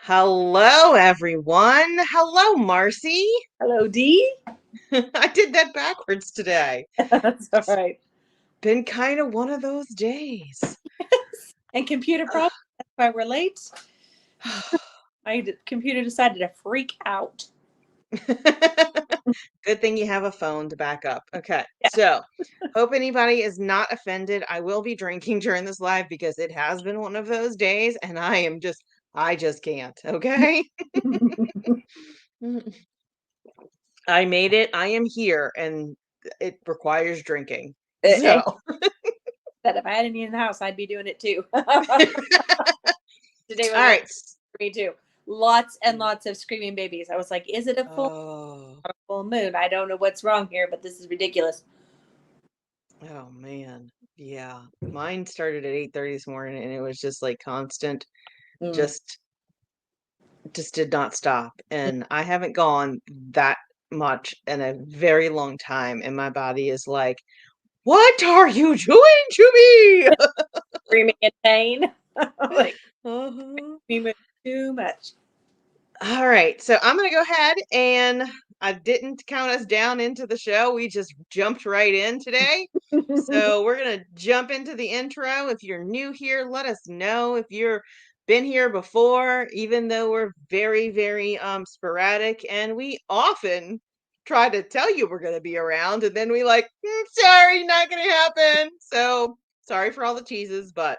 Hello, everyone. Hello, Marcy. Hello, Dee. I did that backwards today. That's all right. Been kind of one of those days. And computer problem. That's why we're late. Computer decided to freak out. Good thing you have a phone to back up. Okay, Yeah. so hope anybody is not offended. I will be drinking during this live because it has been one of those days, and I just can't. Okay. I made it. I am here, and it requires drinking. So. That if I had any in the house, I'd be doing it too. Today was All right. for me too. Lots and lots of screaming babies. I was like, is it a Oh. full moon? I don't know what's wrong here, but this is ridiculous. Oh man. Yeah. Mine started at 8:30 this morning and it was just like constant, just did not stop. And I haven't gone that much in a very long time. And my body is like, what are you doing to me? Screaming in pain. Like, Uh-huh. me move too much. All right. So I'm going to go ahead and I didn't count us down into the show. We just jumped right in today. So we're going to jump into the intro. If you're new here, let us know. If you're been here before, even though we're very, very sporadic and we often try to tell you we're going to be around and then we like, sorry, not going to happen. So sorry for all the teases, but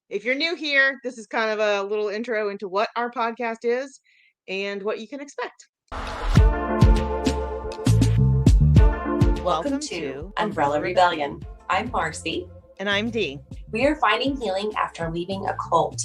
if you're new here, this is kind of a little intro into what our podcast is and what you can expect. Welcome to Umbrella Rebellion. I'm Marcy. And I'm Dee. We are finding healing after leaving a cult.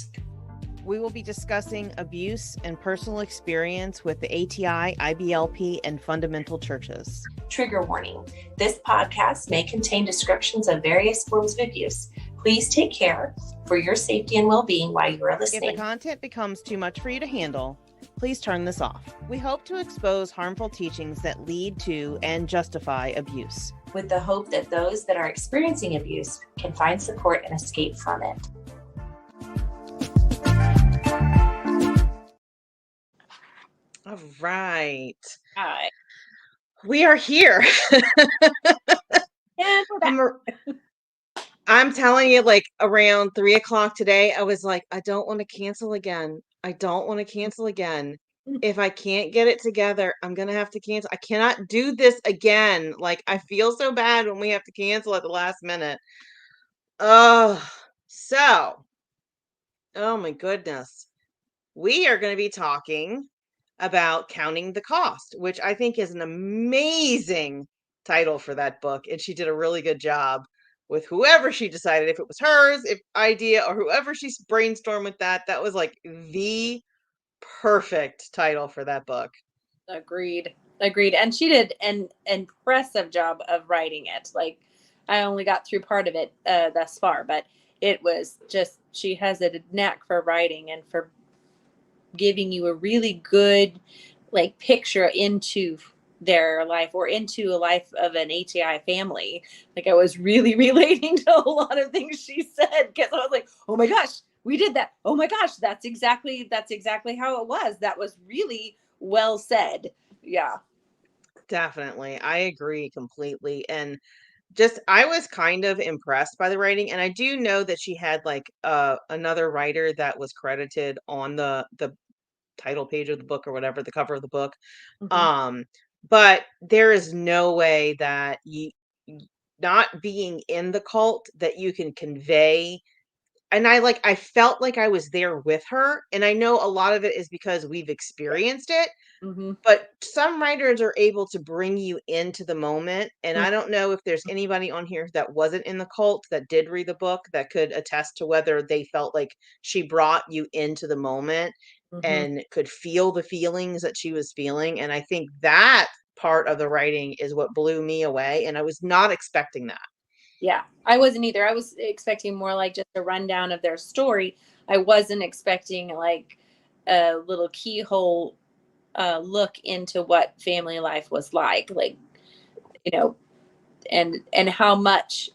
We will be discussing abuse and personal experience with the ATI, IBLP, and fundamental churches. Trigger warning. This podcast may contain descriptions of various forms of abuse. Please take care for your safety and well-being while you are listening. If the content becomes too much for you to handle, please turn this off. We hope to expose harmful teachings that lead to and justify abuse, with the hope that those that are experiencing abuse can find support and escape from it. All right. Hi. We are here. And we're back. I'm telling you, like around 3:00 today, I was like, I don't want to cancel again. I don't want to cancel again. If I can't get it together, I'm going to have to cancel. I cannot do this again. Like, I feel so bad when we have to cancel at the last minute. Oh my goodness. We are going to be talking about Counting the Cost, which I think is an amazing title for that book. And she did a really good job with whoever she decided, if it was hers, if idea, or whoever she brainstormed with that was like the perfect title for that book. Agreed. And she did an impressive job of writing it. Like, I only got through part of it thus far, but it was just, she has a knack for writing and for giving you a really good like picture into their life or into a life of an ATI family. Like, I was really relating to a lot of things she said because I was like, oh my gosh, we did that. Oh my gosh, that's exactly how it was. That was really well said. Yeah. Definitely. I agree completely. And just I was kind of impressed by the writing, and I do know that she had like another writer that was credited on the title page of the book or whatever, the cover of the book. But there is no way that you not being in the cult that you can convey. And I felt like I was there with her, and I know a lot of it is because we've experienced it. But some writers are able to bring you into the moment. And I don't know if there's anybody on here that wasn't in the cult that did read the book that could attest to whether they felt like she brought you into the moment and could feel the feelings that she was feeling. And I think that part of the writing is what blew me away. And I was not expecting that. Yeah, I wasn't either. I was expecting more like just a rundown of their story. I wasn't expecting like a little keyhole look into what family life was like, and how much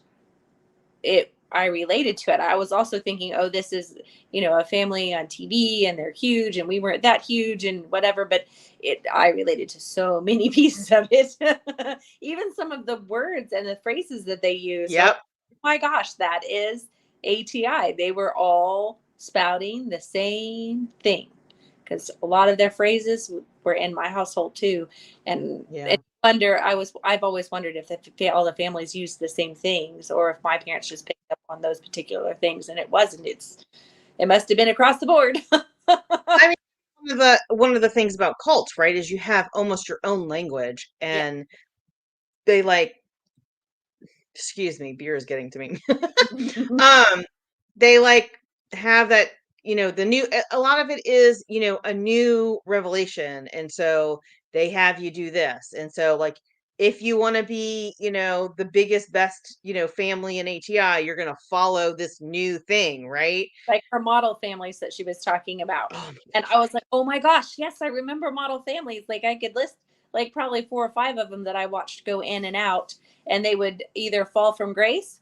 it I related to it. I was also thinking, oh, this is, a family on TV and they're huge and we weren't that huge and whatever, but I related to so many pieces of it. Even some of the words and the phrases that they use. Yep. Oh my gosh, that is ATI. They were all spouting the same thing because a lot of their phrases were in my household too. And Yeah. I've always wondered if all the families used the same things or if my parents just picked up on those particular things, and it wasn't. It must have been across the board. I mean, one of the things about cults, right, is you have almost your own language, Yeah. and they like, excuse me, beer is getting to me. um, they like have that, the new. A lot of it is, a new revelation, and so they have you do this, and so like if you want to be, the biggest, best, family in ATI, you're gonna follow this new thing, right? Like her model families that she was talking about. Oh, And I was like, oh my gosh, yes, I remember model families. Like I could list like probably 4 or 5 of them that I watched go in and out, and they would either fall from grace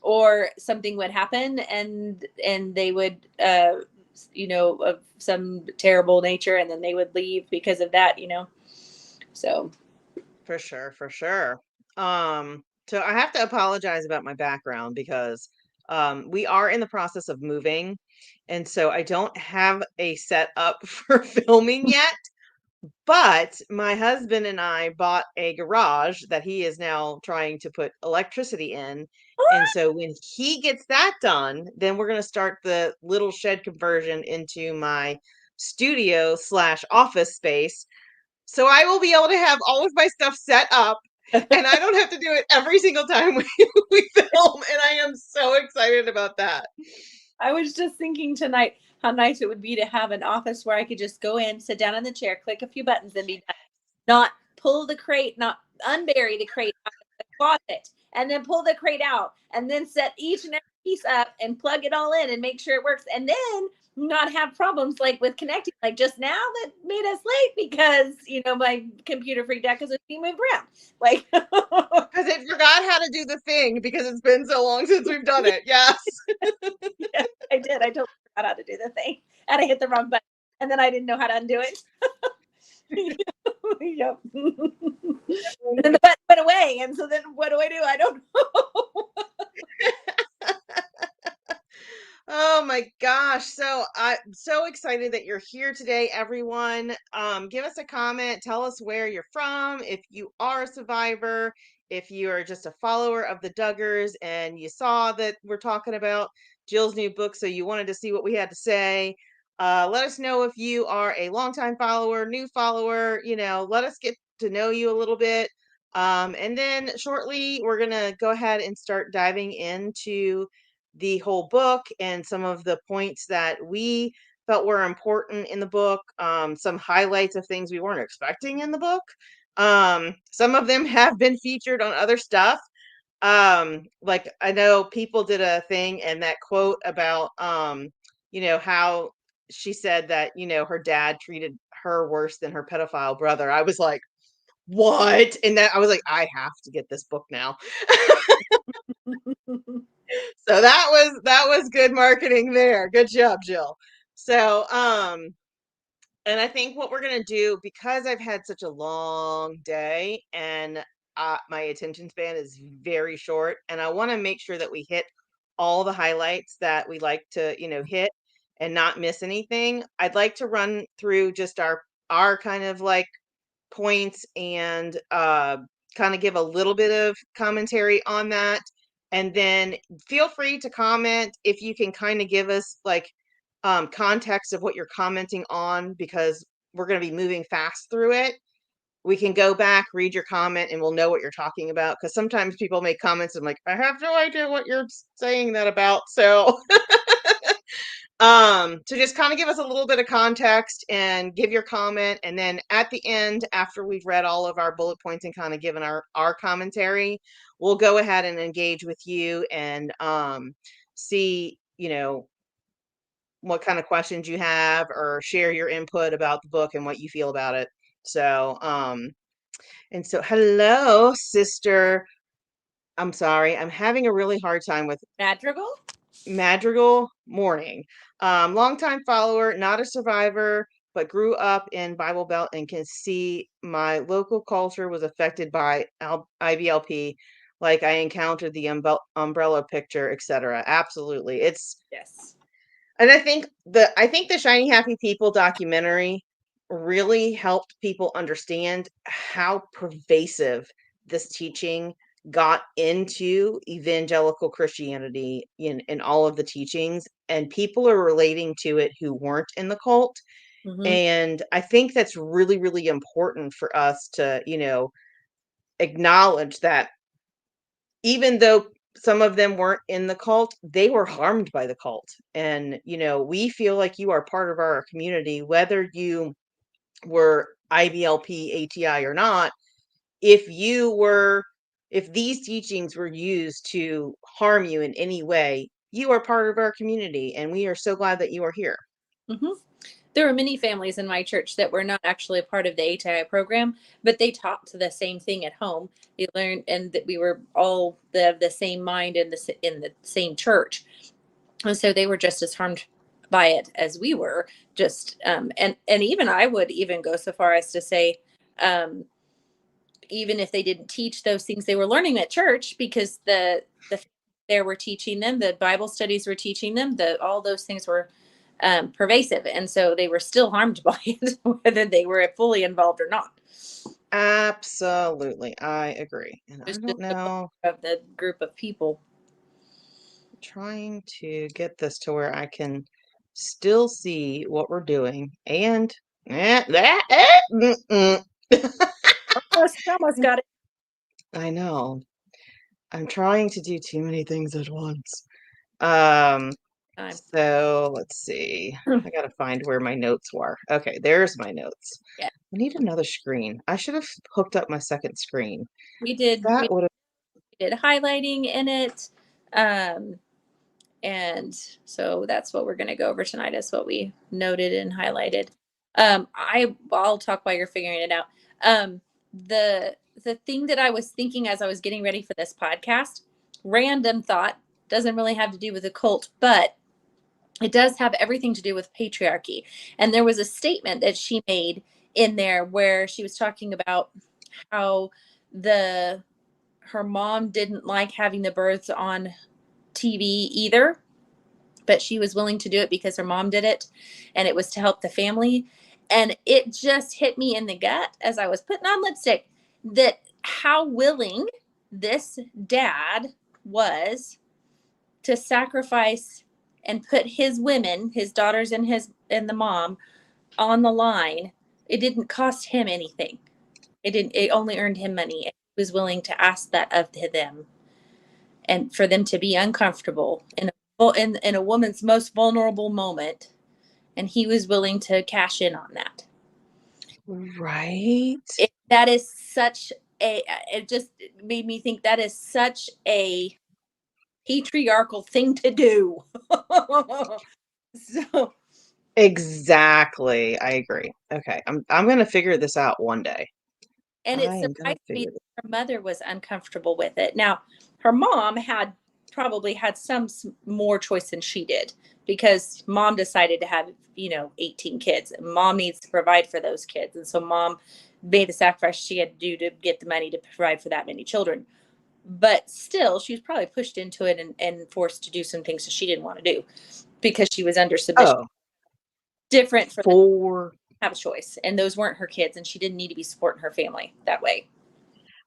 or something would happen and they would of some terrible nature, and then they would leave because of that. So for sure, for sure. So I have to apologize about my background because we are in the process of moving, and so I don't have a setup for filming yet. But my husband and I bought a garage that he is now trying to put electricity in. And so when he gets that done, then we're going to start the little shed conversion into my studio slash office space. So I will be able to have all of my stuff set up, and I don't have to do it every single time we film. And I am so excited about that. I was just thinking tonight how nice it would be to have an office where I could just go in, sit down in the chair, click a few buttons, and be done. Not pull the crate, not unbury the crate out of the closet, and then pull the crate out, and then set each and every piece up and plug it all in and make sure it works, and then not have problems like with connecting, like just now that made us late because my computer freaked out because it's being moved around. Like Because it forgot how to do the thing because it's been so long since we've done it. Yes. yeah, I did. I totally forgot how to do the thing, and I hit the wrong button, and then I didn't know how to undo it. Yep. And then the button went away, and so then what do? I don't know. Oh my gosh. So I'm so excited that you're here today, everyone. Give us a comment. Tell us where you're from. If you are a survivor, if you are just a follower of the Duggars and you saw that we're talking about Jill's new book, so you wanted to see what we had to say. Let us know if you are a longtime follower, new follower, let us get to know you a little bit. And then shortly, we're going to go ahead and start diving into the whole book and some of the points that we felt were important in the book, some highlights of things we weren't expecting in the book. Some of them have been featured on other stuff. Like I know people did a thing and that quote about, how she said that, her dad treated her worse than her pedophile brother. I was like, what? And that I was like, I have to get this book now. So that was good marketing there. Good job, Jill. So, and I think what we're gonna do, because I've had such a long day and my attention span is very short, and I want to make sure that we hit all the highlights that we like to, hit and not miss anything. I'd like to run through just our kind of like points and kind of give a little bit of commentary on that. And then feel free to comment if you can kind of give us like context of what you're commenting on, because we're going to be moving fast through it. We can go back, read your comment, and we'll know what you're talking about. Because sometimes people make comments and I'm like, I have no idea what you're saying that about. So to just kind of give us a little bit of context and give your comment, and then at the end, after we've read all of our bullet points and kind of given our commentary, we'll go ahead and engage with you and see what kind of questions you have or share your input about the book and what you feel about it. So and so hello, sister I'm sorry. I'm having a really hard time with Madrigal? Madrigal Morning. Longtime follower, not a survivor, but grew up in Bible Belt and can see my local culture was affected by IBLP, like I encountered the umbrella picture, etc. Absolutely. Yes. And I think the Shiny Happy People documentary really helped people understand how pervasive this teaching got into evangelical Christianity in all of the teachings, and people are relating to it who weren't in the cult. Mm-hmm. And I think that's really, really important for us to, acknowledge that even though some of them weren't in the cult, they were harmed by the cult. And, we feel like you are part of our community, whether you were IBLP, ATI or not. If you were, if these teachings were used to harm you in any way, you are part of our community. And we are so glad that you are here. Mm-hmm. There were many families in my church that were not actually a part of the ATI program, but they taught the same thing at home. They learned, and that we were all the same mind in the same church, and so they were just as harmed by it as we were. And even I would even go so far as to say, even if they didn't teach those things they were learning at church, because the there were teaching them, the Bible studies were teaching them, all those things were pervasive, and so they were still harmed by it, whether they were fully involved or not. Absolutely. I agree. And I Just don't know, of the group of people. trying to get this to where I can still see what we're doing. And Almost got it. I know. I'm trying to do too many things at once. Um, so let's see. I gotta find where my notes were. Okay, there's my notes. Yeah. I need another screen. I should have hooked up my second screen. We did highlighting in it. And so that's what we're going to go over tonight, is what we noted and highlighted. I'll talk while you're figuring it out. The thing that I was thinking as I was getting ready for this podcast, random thought, doesn't really have to do with the cult, but it does have everything to do with patriarchy. And there was a statement that she made in there where she was talking about how her mom didn't like having the births on TV either, but she was willing to do it because her mom did it, and it was to help the family. And it just hit me in the gut as I was putting on lipstick, that how willing this dad was to sacrifice and put his women, his daughters and the mom, on the line. It didn't cost him anything. It only earned him money. He was willing to ask that of them, and for them to be uncomfortable in a woman's most vulnerable moment, and he was willing to cash in on that. Right. That is such a, it just made me think that is such a patriarchal thing to do. So Exactly. I agree. Okay. I'm gonna figure this out one day. and I it am gonna surprised me figure this. that her mother was uncomfortable with it. Now, her mom probably had some more choice than she did, because mom decided to have 18 kids. Mom needs to provide for those kids, and so mom made the sacrifice she had to do to get the money to provide for that many children. But still, she was probably pushed into it and forced to do some things that she didn't want to do because she was under submission. Oh, Different from for have a choice, and those weren't her kids, and she didn't need to be supporting her family that way.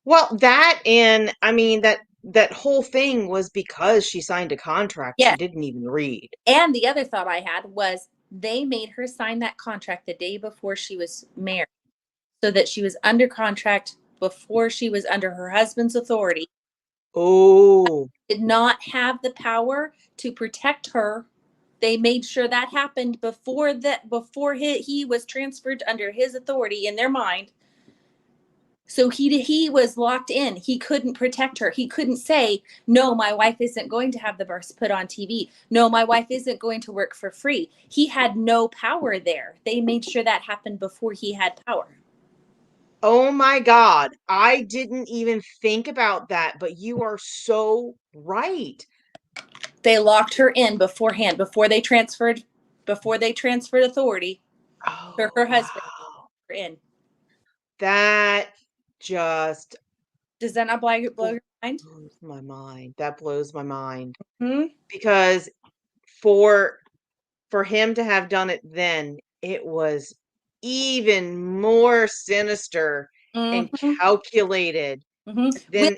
well, that, and I mean that whole thing was because she signed a contract Yeah. she didn't even read. And the other thought I had was they made her sign that contract the day before she was married, so that she was under contract before she was under her husband's authority. Oh, Did not have the power to protect her. They made sure that happened before he was transferred under his authority in their mind. So he was locked in. He couldn't protect her. He couldn't say, no, my wife isn't going to have the births put on TV. No, my wife isn't going to work for free. He had no power there. They made sure that happened before he had power. Oh my God. I didn't even think about that, but you are so right. They locked her in beforehand, before they transferred authority to her husband. Wow. Her in. That just Does that not blow your mind? blows my mind. That blows my mind. Hmm? Because for him to have done it then, it was even more sinister and Mm-hmm. calculated Mm-hmm. With than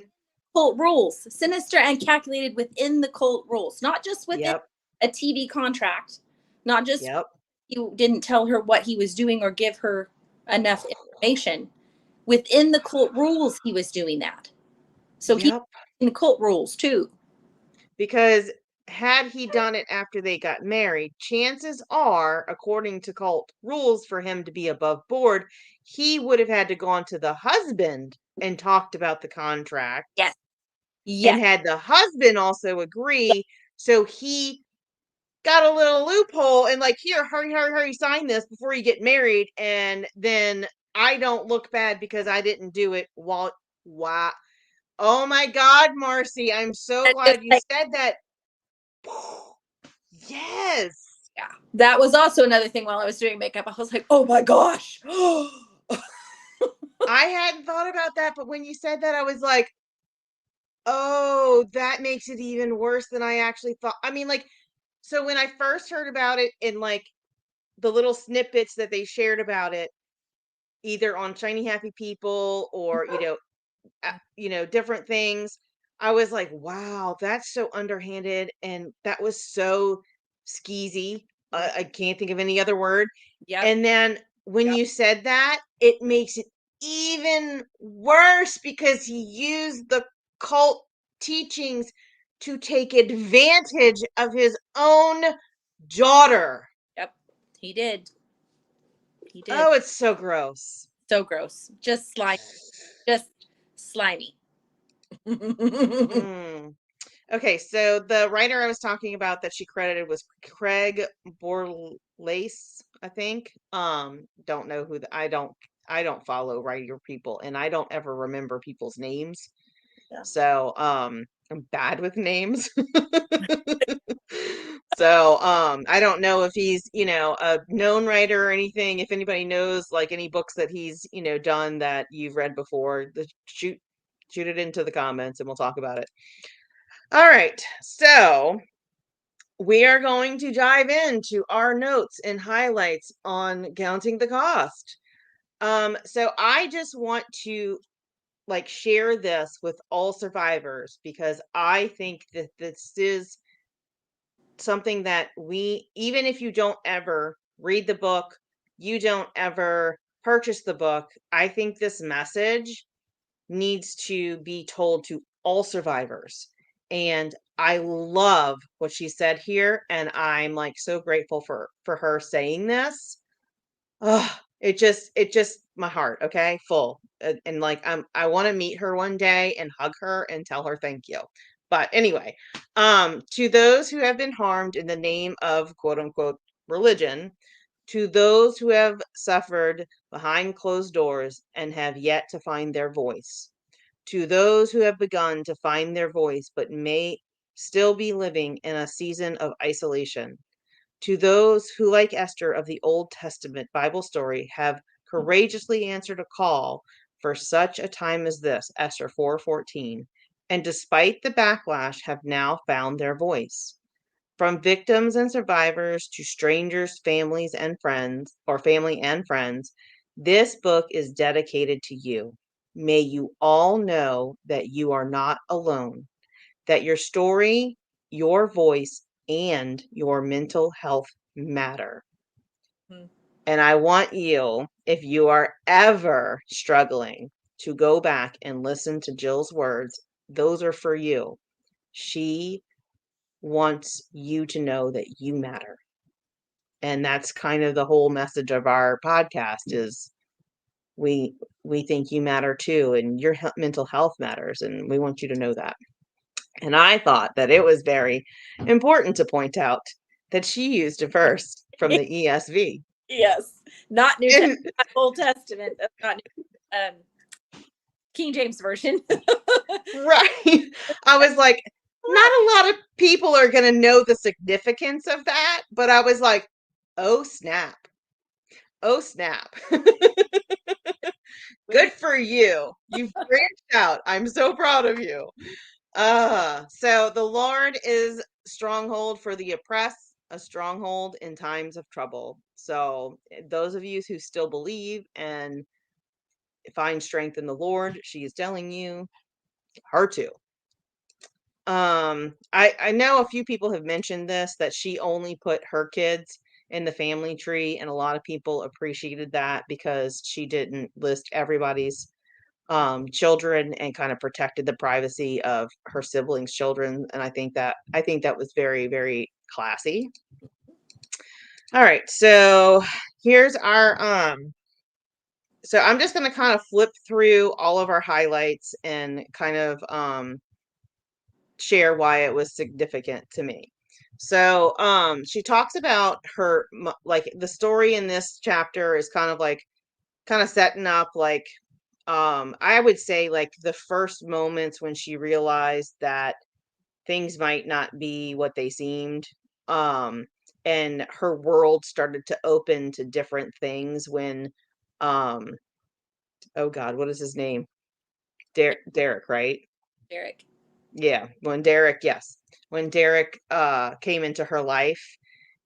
cult rules, sinister and calculated within the cult rules, not just within yep, a TV contract, not just yep, you didn't tell her what he was doing or give her enough information. Within the cult rules, he was doing that. So he yep. in the cult rules too. Because had he done it after they got married, chances are, according to cult rules, for him to be above board, he would have had to gone to the husband and talked about the contract. Yes. And Yes. had the husband also agree. So he got a little loophole and like, here, hurry, hurry, hurry, sign this before you get married. And then I don't look bad because I didn't do it while, wow. Oh my God, Marcy, I'm so That's just glad you like, said that. Yes. yeah. That was also another thing while I was doing makeup. I was like, oh my gosh. I hadn't thought about that, but when you said that, I was like, oh, that makes it even worse than I actually thought. I mean, like, so when I first heard about it in like the little snippets that they shared about it, either on Shiny Happy People or, different things, I was like, wow, that's so underhanded. And that was so skeezy. I can't think of any other word. Yep. And then when you said that, it makes it even worse because he used the cult teachings to take advantage of his own daughter. Yep. He did. He did. Oh, it's so gross. So gross. Just slimy. Just slimy. Mm. Okay, so the writer I was talking about that she credited was Craig Borlace, I think. Don't know who I don't follow writer people and I don't ever remember people's names. Yeah. So, I'm bad with names. So, I don't know if he's, a known writer or anything. If anybody knows like any books that he's, done that you've read before, shoot it into the comments and we'll talk about it. All right. So, we are going to dive into our notes and highlights on counting the cost. So I just want to like share this with all survivors because I think that this is something that even if you don't ever read the book, you don't ever purchase the book, I think this message needs to be told to all survivors. And I love what she said here, and I'm like so grateful for her saying this. Oh, it just my heart, okay, full. And like I want to meet her one day and hug her and tell her thank you. But anyway, to those who have been harmed in the name of quote unquote religion, to those who have suffered behind closed doors and have yet to find their voice, to those who have begun to find their voice but may still be living in a season of isolation, to those who, like Esther of the Old Testament Bible story, have courageously answered a call for such a time as this, Esther 4:14, and despite the backlash have now found their voice. From victims and survivors to strangers, families and friends, or family and friends, this book is dedicated to you. May you all know that you are not alone, that your story, your voice, and your mental health matter. Hmm. And I want you, if you are ever struggling, to go back and listen to Jill's words. Those are for you. She wants you to know that you matter. And that's kind of the whole message of our podcast is we think you matter too, and your mental health matters, and we want you to know that. And I thought that it was very important to point out that she used a verse from the ESV. Yes. Not New And Testament, Old Testament. That's not New King James version. Right. I was like, not a lot of people are going to know the significance of that, but I was like, oh snap. Oh snap. Good for you. You've branched out. I'm so proud of you. So the Lord is stronghold for the oppressed, a stronghold in times of trouble. So those of you who still believe and find strength in the Lord, she is telling you her to. I know a few people have mentioned this, that she only put her kids in the family tree, and a lot of people appreciated that because she didn't list everybody's children and kind of protected the privacy of her siblings' children. And I think that was very, very classy. All right, so here's our so I'm just going to kind of flip through all of our highlights and kind of share why it was significant to me. So she talks about her, like, the story in this chapter is kind of setting up, like, I would say, like, the first moments when she realized that things might not be what they seemed, and her world started to open to different things when oh god, what is his name? Derek, right? Derek. Yeah, when Derek, yes. When Derek came into her life,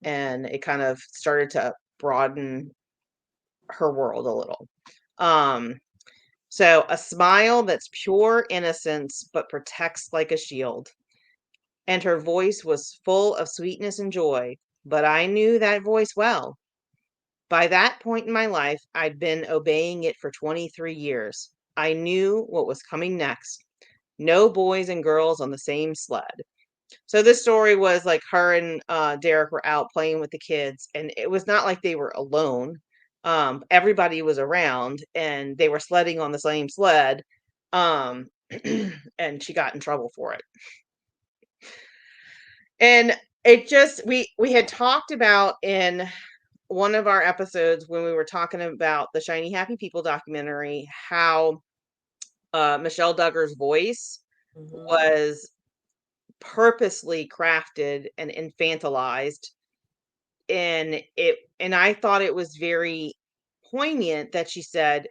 and it kind of started to broaden her world a little. So a smile that's pure innocence but protects like a shield. And her voice was full of sweetness and joy, but I knew that voice well. By that point in my life, I'd been obeying it for 23 years. I knew what was coming next. No boys and girls on the same sled. So this story was like her and Derek were out playing with the kids, and it was not like they were alone. Everybody was around, and they were sledding on the same sled. Um, and she got in trouble for it. And it just we had talked about in one of our episodes when we were talking about the Shiny Happy People documentary how Michelle Duggar's voice was purposely crafted and infantilized, and I thought it was very poignant that she said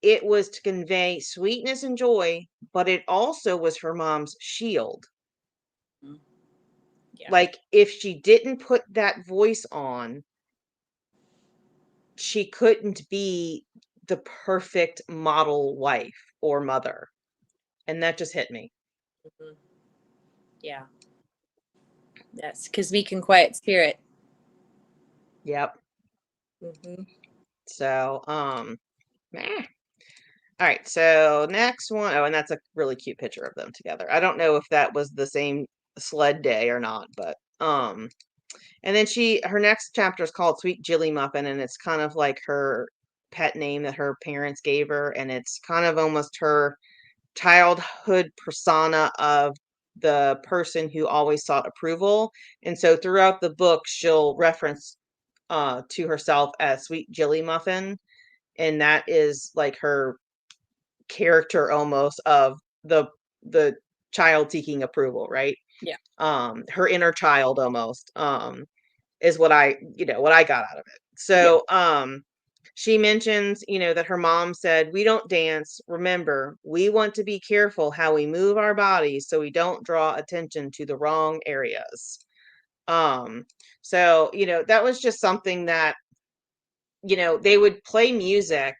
it was to convey sweetness and joy, but it also was her mom's shield. Yeah. Like, if she didn't put that voice on, she couldn't be the perfect model wife or mother. And that just hit me. Yeah. Yes, because meek and quiet spirit. Yep. So, all right. So next one, oh, and that's a really cute picture of them together. I don't know if that was the same sled day or not, but and then her next chapter is called Sweet Jilly Muffin, and it's kind of like her pet name that her parents gave her, and it's kind of almost her childhood persona of the person who always sought approval. And so throughout the book, she'll reference to herself as Sweet Jilly Muffin, and that is like her character almost of the child seeking approval, right? Yeah. Her inner child almost is what I got out of it. So she mentions, that her mom said, "We don't dance. Remember, we want to be careful how we move our bodies so we don't draw attention to the wrong areas." So, that was just something that, they would play music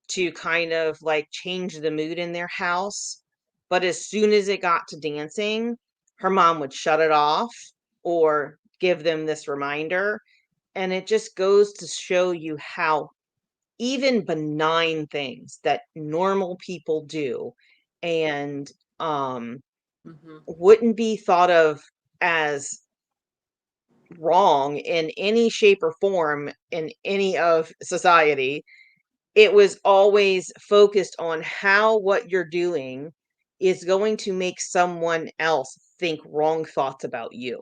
to kind of like change the mood in their house. But as soon as it got to dancing, her mom would shut it off or give them this reminder. And it just goes to show you how even benign things that normal people do and wouldn't be thought of as wrong in any shape or form in any of society. It was always focused on how what you're doing is going to make someone else think wrong thoughts about you,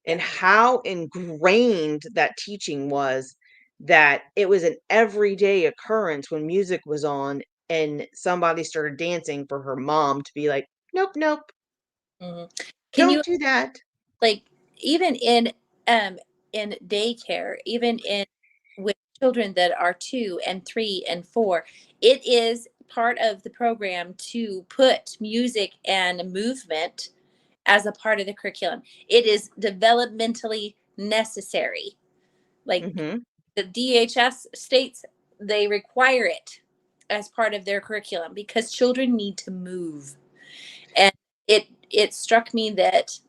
and how ingrained that teaching was, that it was an everyday occurrence when music was on, and somebody started dancing for her mom to be like, nope, nope, Mhm. Can you, don't do that. like, even in daycare, even in with children that are 2 and 3 and 4, it is part of the program to put music and movement as a part of the curriculum. It is developmentally necessary. Like, Hmm. the DHS states they require it as part of their curriculum because children need to move. And it struck me that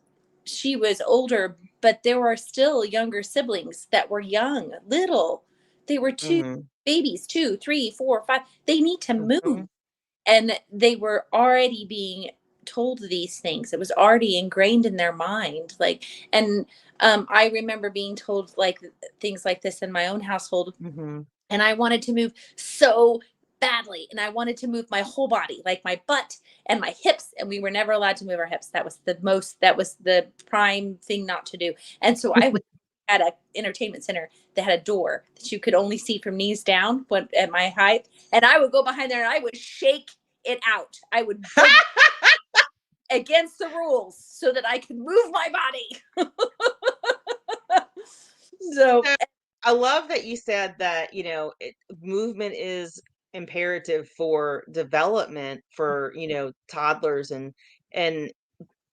she was older, but there were still younger siblings that were young, little. They were two Hmm. babies, 2, 3, 4, 5. They need to Hmm. move. And they were already being told these things. It was already ingrained in their mind. Like, and I remember being told like things like this in my own household, Hmm. and I wanted to move so badly, and I wanted to move my whole body, like my butt and my hips, and we were never allowed to move our hips. That was the prime thing not to do. And so I was at a entertainment center that had a door that you could only see from knees down when at my height, and I would go behind there and I would shake it out. I would beg against the rules so that I could move my body. So So I love that you said that, movement is imperative for development for, toddlers and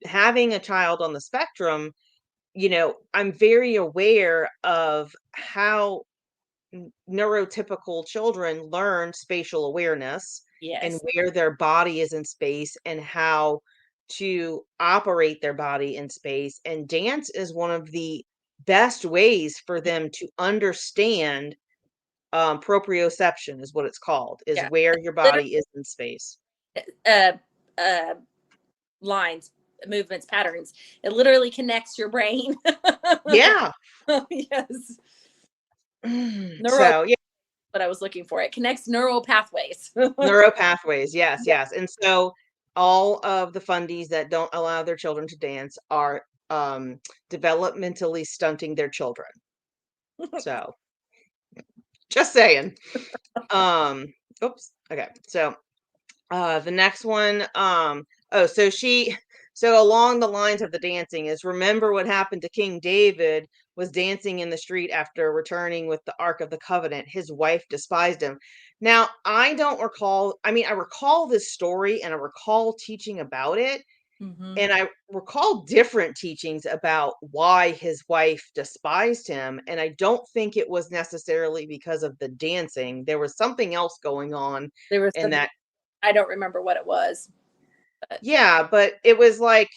having a child on the spectrum, I'm very aware of how neurotypical children learn spatial awareness and yes, where their body is in space and how to operate their body in space. And dance is one of the best ways for them to understand proprioception is what it's called, is yeah, where your literally, body is in space. uh, uh, lines, movements, patterns. It literally connects your brain. Yeah. Yes. Neural, So yeah, what I was looking for. It connects neural pathways. neural pathways. Yes, Yeah. yes. And so all of the fundies that don't allow their children to dance are developmentally stunting their children. So just saying. Um, oops. Okay. So the next one, oh, so along the lines of the dancing is remember what happened to King David was dancing in the street after returning with the Ark of the Covenant. His wife despised him. Now, I don't recall, I mean, I recall this story and I recall teaching about it, Mhm. and I recall different teachings about why his wife despised him. And I don't think it was necessarily because of the dancing. There was something else going on There was in something, that. I don't remember what it was, but Yeah, but it was like,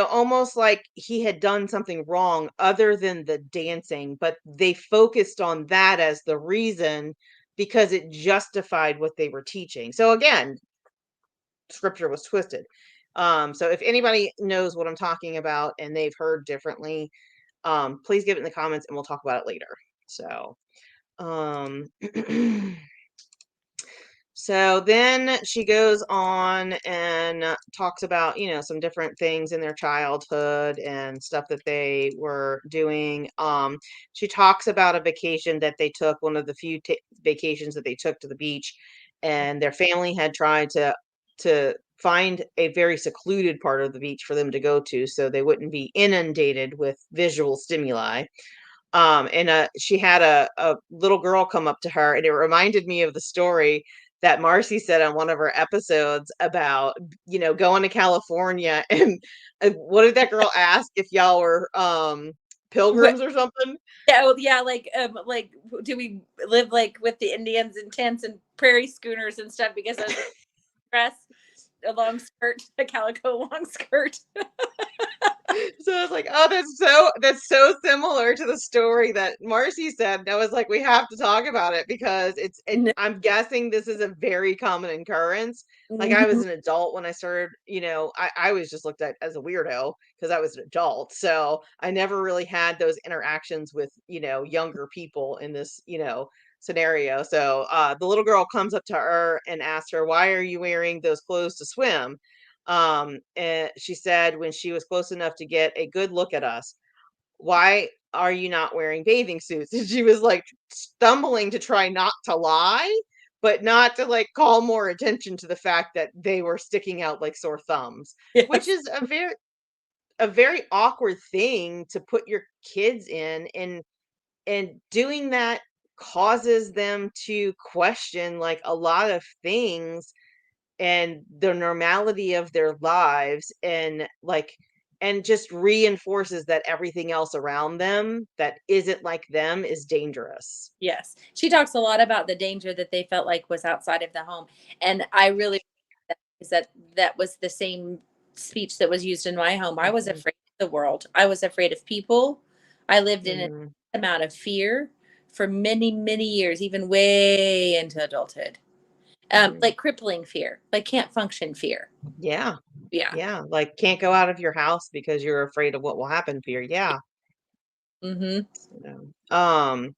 almost like he had done something wrong other than the dancing, but they focused on that as the reason because it justified what they were teaching. So again, scripture was twisted. So if anybody knows what I'm talking about and they've heard differently, please give it in the comments and we'll talk about it later. So, um, so then she goes on and talks about, some different things in their childhood and stuff that they were doing. She talks about a vacation that they took, one of the few vacations that they took to the beach, and their family had tried to find a very secluded part of the beach for them to go to so they wouldn't be inundated with visual stimuli. And she had a little girl come up to her, and it reminded me of the story that Marcy said on one of her episodes about, going to California. And what did that girl ask if y'all were Wh- pilgrims or something? yeah, well, yeah, like do we live like with the Indians in tents and prairie schooners and stuff because of the dress, a long skirt, a calico long skirt. So I was like, oh, that's so similar to the story that Marcy said. And I was like, we have to talk about it because I'm guessing this is a very common occurrence. Like I was Mhm. an adult when I started, I was just looked at as a weirdo because I was an adult. So I never really had those interactions with, younger people in this, scenario. So the little girl comes up to her and asks her, why are you wearing those clothes to swim? And she said when she was close enough to get a good look at us, why are you not wearing bathing suits? And she was like stumbling to try not to lie, but not to like call more attention to the fact that they were sticking out like sore thumbs, which Yes. is a very awkward thing to put your kids in, and doing that causes them to question like a lot of things and the normality of their lives, and like, and just reinforces that everything else around them that isn't like them is dangerous. Yes. She talks a lot about the danger that they felt like was outside of the home. And I really is that that was the same speech that was used in my home. I was Mhm, afraid of the world. I was afraid of people. I lived in an mhm, amount of fear for many, many years, even way into adulthood. mhm. Like crippling fear, like can't function fear. Yeah, Yeah. yeah, like can't go out of your house because you're afraid of what will happen to you. Yeah. Mm-hmm. So,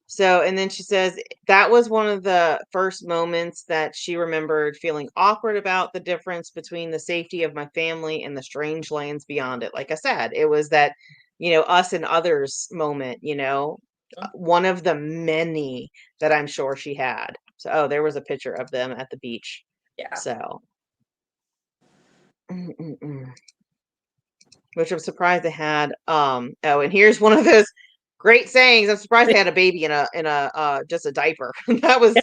so, and then she says that was one of the first moments that she remembered feeling awkward about the difference between the safety of my family and the strange lands beyond it. Like I said, it was that, us and others moment, one of the many that I'm sure she had. So, oh, there was a picture of them at the beach. Yeah. So, mm, mm, mm. Which I'm surprised they had. Oh, and here's one of those great sayings. I'm surprised they had a baby in a just a diaper. That was,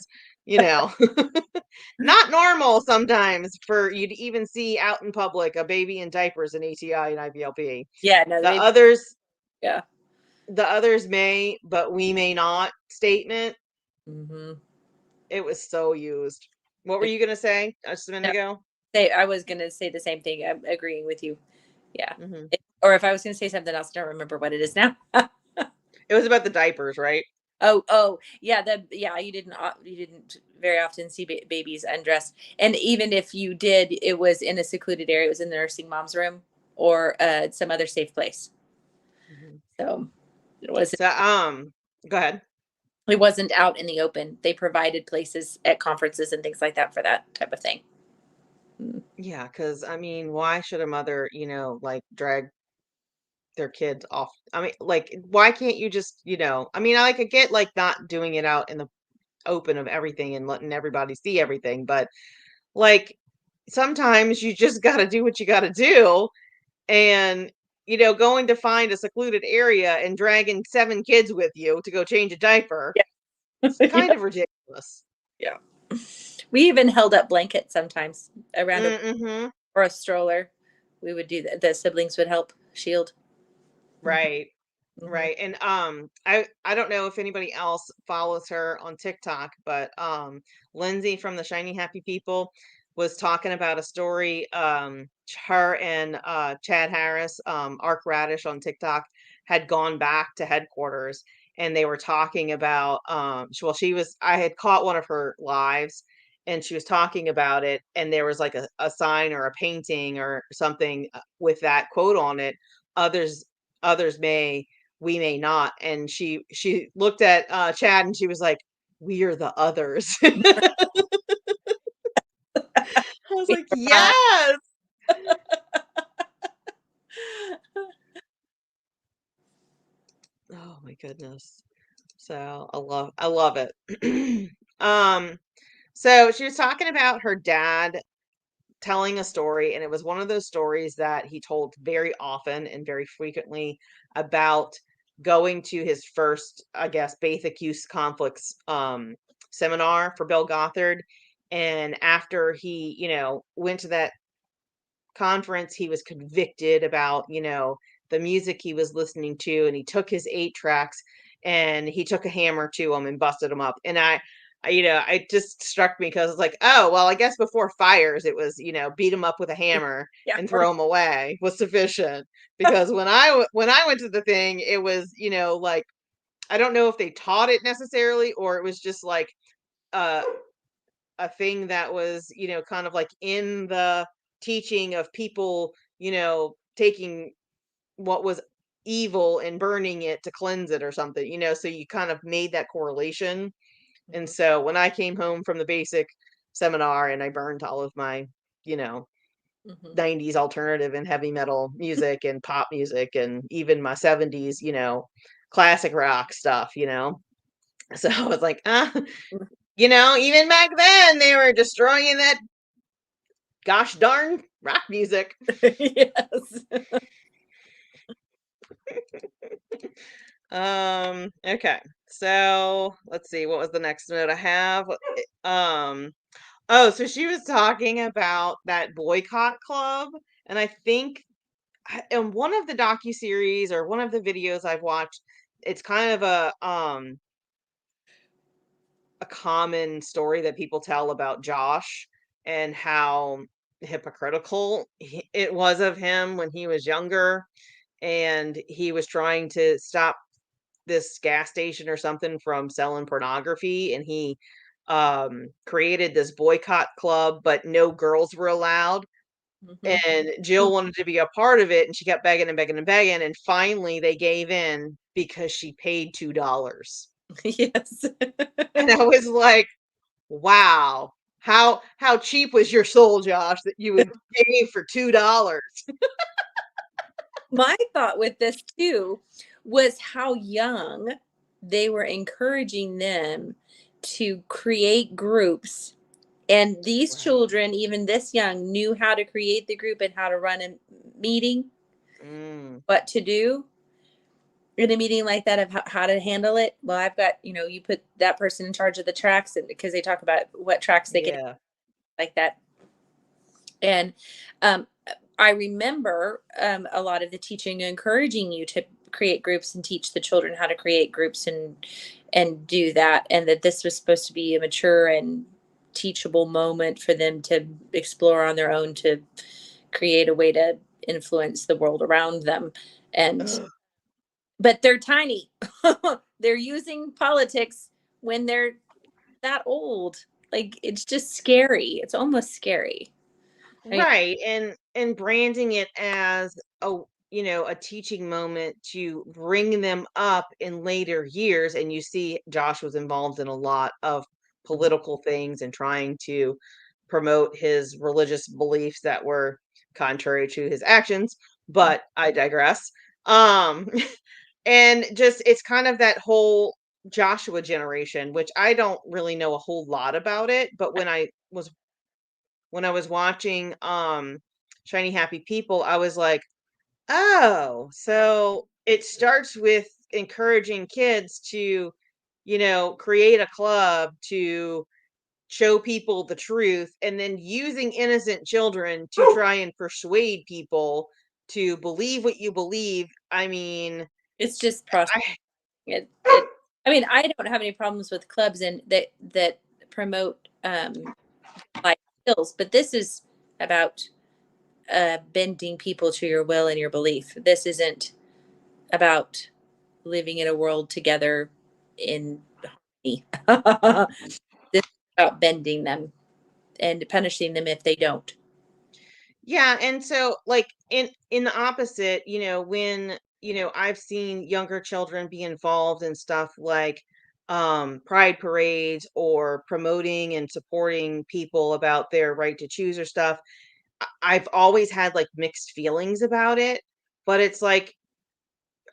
you know, not normal sometimes for you to even see out in public a baby in diapers in ATI and IBLP. Yeah. No, The they, others, yeah. the others may, but we may not statement. Mm-hmm. It was so used. What were you gonna say just a minute No, ago? I was going to say the same thing. I'm agreeing with you. Yeah. Hmm. Or if I was going to say something else, I don't remember what it is now. It was about the diapers, right? Oh, yeah. Yeah. You didn't very often see babies undressed, and even if you did, it was in a secluded area. It was in the nursing mom's room or some other safe place. Mhm. So it wasn't. So, go ahead. It wasn't out in the open. They provided places at conferences and things like that for that type of thing. Mm. Yeah, because I mean, why should a mother, like drag their kids off? I mean, like, why can't you just, I mean, I could get like not doing it out in the open of everything and letting everybody see everything, but like sometimes you just got to do what you got to do. And, going to find a secluded area and dragging 7 kids with you to go change a diaper, it's kind Yeah. of ridiculous. Yeah. We even held up blankets sometimes around a Mm-hmm. or a stroller. We would do that. The siblings would help shield. Right. Mm-hmm. Right. And I don't know if anybody else follows her on TikTok, but Lindsay from the Shiny Happy People was talking about a story. Her and Chad Harris, Arc Radish on TikTok, had gone back to headquarters, and they were talking about well, I had caught one of her lives, and she was talking about it, and there was like a sign or a painting or something with that quote on it. Others others may, we may not. And she looked at Chad and she was like, we are the others. I was like, yes. Oh my goodness. So I love it. um so she was talking about her dad telling a story, and it was one of those stories that he told very often and very frequently about going to his first, I guess, basic use conflicts seminar for Bill Gothard. And after he, went to that conference, he was convicted about, the music he was listening to, and he took his 8 tracks and he took a hammer to them and busted them up. And it just struck me because it's like, oh, well, I guess before fires, it was, beat them up with a hammer Yeah. and throw them away was sufficient. Because when I went to the thing, it was, like, I don't know if they taught it necessarily, or it was just like uh a thing that was, kind of like in the teaching of people, taking what was evil and burning it to cleanse it or something, so you kind of made that correlation. And Mhm, so when I came home from the basic seminar and I burned all of my, you know, mhm. 90s alternative and heavy metal music and pop music and even my 70s, classic rock stuff. So I was like, You know, even back then, they were destroying that gosh darn rock music. Yes. Okay. So let's see, what was the next note I have? Oh, so she was talking about that Boycott Club, and I think in one of the docuseries or one of the videos I've watched, it's kind of a common story that people tell about Josh and how hypocritical it was of him when he was younger and he was trying to stop this gas station or something from selling pornography, and he created this boycott club, but no girls were allowed. Mhm. And Jill wanted to be a part of it, and she kept begging and begging and begging, and finally they gave in because she paid $2. Yes. And I was like, wow, how cheap was your soul, Josh, that you would pay for $2? My thought with this too was how young they were encouraging them to create groups. And these Right. children, even this young, knew how to create the group and how to run a meeting, Mm, what to do in a meeting like that, of how to handle it. Well, I've got, you put that person in charge of the tracks, and because they talk about what tracks they can yeah. like that. And um, I remember a lot of the teaching encouraging you to create groups and teach the children how to create groups and do that, and that this was supposed to be a mature and teachable moment for them to explore on their own, to create a way to influence the world around them. And Ugh. but they're tiny. They're using politics when they're that old. Like, it's just scary. It's almost scary. I mean, Right, and branding it as a teaching moment to bring them up in later years, and you see Josh was involved in a lot of political things and trying to promote his religious beliefs that were contrary to his actions, but I digress. Um and just it's kind of that whole Joshua generation, which I don't really know a whole lot about it, but when I was watching Shiny Happy People, I was like, "Oh, so it starts with encouraging kids to, create a club to show people the truth and then using innocent children to try and persuade people to believe what you believe." I mean, it's just processing I it. I mean, I don't have any problems with clubs and that promote life skills, but this is about bending people to your will and your belief. This isn't about living in a world together in harmony. This is about bending them and punishing them if they don't. Yeah, and so like in the opposite, when, I've seen younger children be involved in stuff like pride parades or promoting and supporting people about their right to choose or stuff, I've always had like mixed feelings about it, but it's like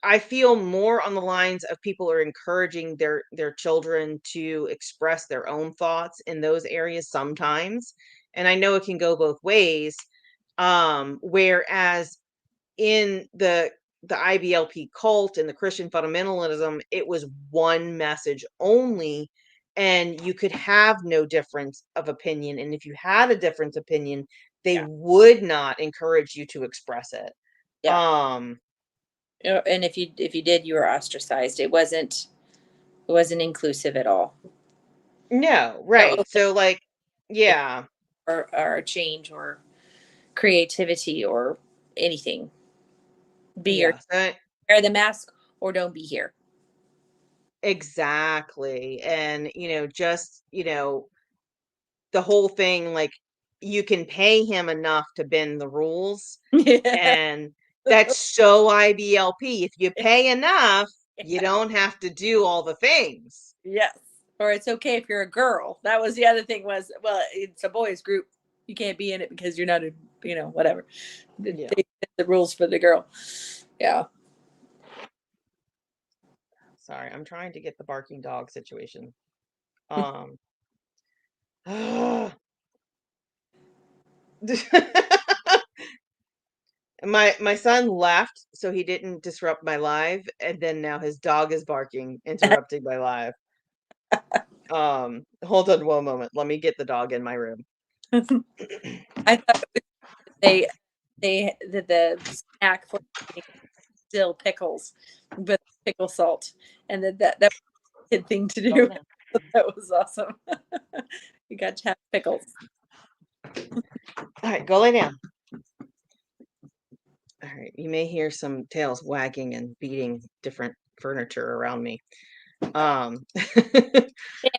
I feel more on the lines of people are encouraging their children to express their own thoughts in those areas sometimes. And I know it can go both ways. Whereas in the IBLP cult and the Christian fundamentalism, it was one message only, and you could have no difference of opinion. And if you had a difference opinion, they Yeah. would not encourage you to express it. Yeah. Um, And if you did, you were ostracized. It wasn't inclusive at all. no, No right. open So like, yeah, or change or creativity or anything. Be your yeah. So wear the mask or don't be here. exactly. And just, the whole thing, like, you can pay him enough to bend the rules, Yeah. and that's so IBLP. If you pay enough, you don't have to do all the things. Yes. Or it's okay if you're a girl. That was the other thing was, well, it's a boys group. You can't be in it because you're not a, whatever. They Yeah. set the rules for the girl. Yeah. Sorry, I'm trying to get the barking dog situation. Um, My son left so he didn't disrupt my live, and then now his dog is barking, interrupting my live. Hold on one moment. Let me get the dog in my room. I thought they did the snack for dill pickles with pickle salt, and that was a good thing to do. That was awesome. You got to have pickles. All right, go lay down. All right, you may hear some tails wagging and beating different furniture around me. All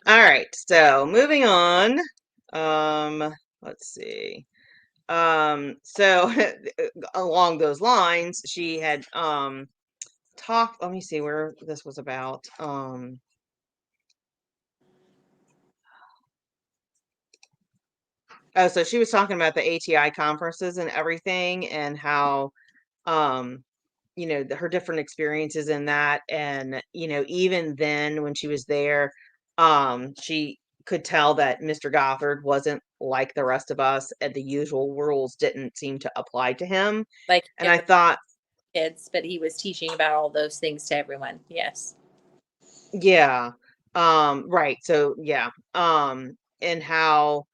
right, so moving on. Let's see. So along those lines, she had talked, let me see where this was about. Oh, so she was talking about the ATI conferences and everything, and how her different experiences in that. And even then when she was there, she could tell that Mr. Gothard wasn't like the rest of us, and the usual rules didn't seem to apply to him. Like And I thought, kids, but he was teaching about all those things to everyone. Yes. yeah, right, so yeah, and how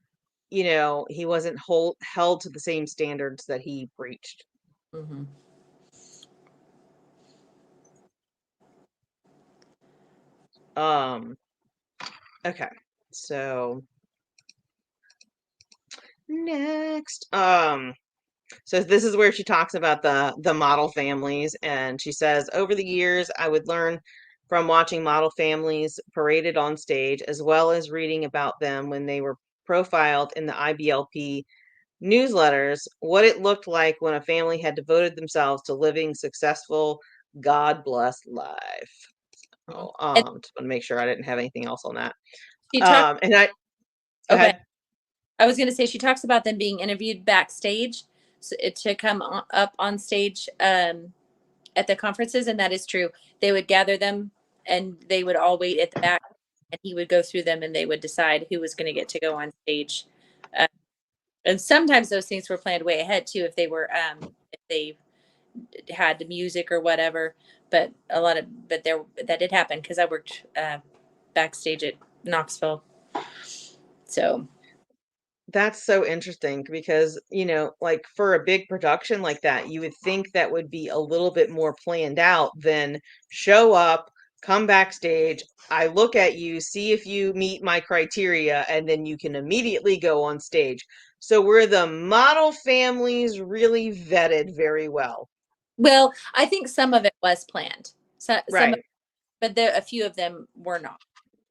he wasn't held to the same standards that he preached. Mm-hmm. Okay, so next, so this is where she talks about the model families, and she says, over the years, I would learn from watching model families paraded on stage, as well as reading about them when they were profiled in the IBLP newsletters, what it looked like when a family had devoted themselves to living successful, God blessed life. Oh, just want to make sure I didn't have anything else on that. She talked. And I go Okay. ahead. I was going to say she talks about them being interviewed backstage, so to come up on stage at the conferences, and that is true. They would gather them, and they would all wait at the back, and he would go through them, and they would decide who was going to get to go on stage. And sometimes those things were planned way ahead too, if they had the music or whatever. But that did happen because I worked backstage at Knoxville, so. That's so interesting because, like for a big production like that, you would think that would be a little bit more planned out than show up, come backstage, I look at you, see if you meet my criteria, and then you can immediately go on stage. So were the model families really vetted very well? Well, I think some of it was planned. Some Right. but a few of them were not.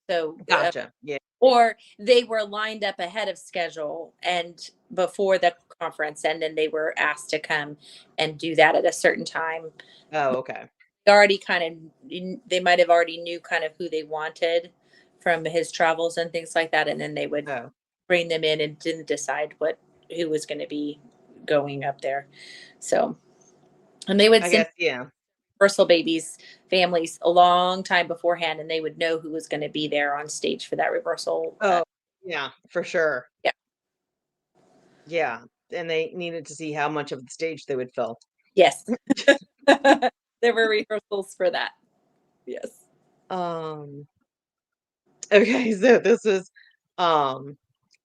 So, Gotcha. Yeah. or they were lined up ahead of schedule and before the conference, and then they were asked to come and do that at a certain time. Oh, okay. They might have already knew kind of who they wanted from his travels and things like that, and then they would Oh, bring them in and didn't decide who was going to be going up there. So, and they would I send guess, yeah. rehearsal babies families a long time beforehand, and they would know who was going to be there on stage for that reversal. Oh, yeah, for sure. Yeah. Yeah. And they needed to see how much of the stage they would fill. Yes. There were rehearsals for that. Yes. Okay, so this is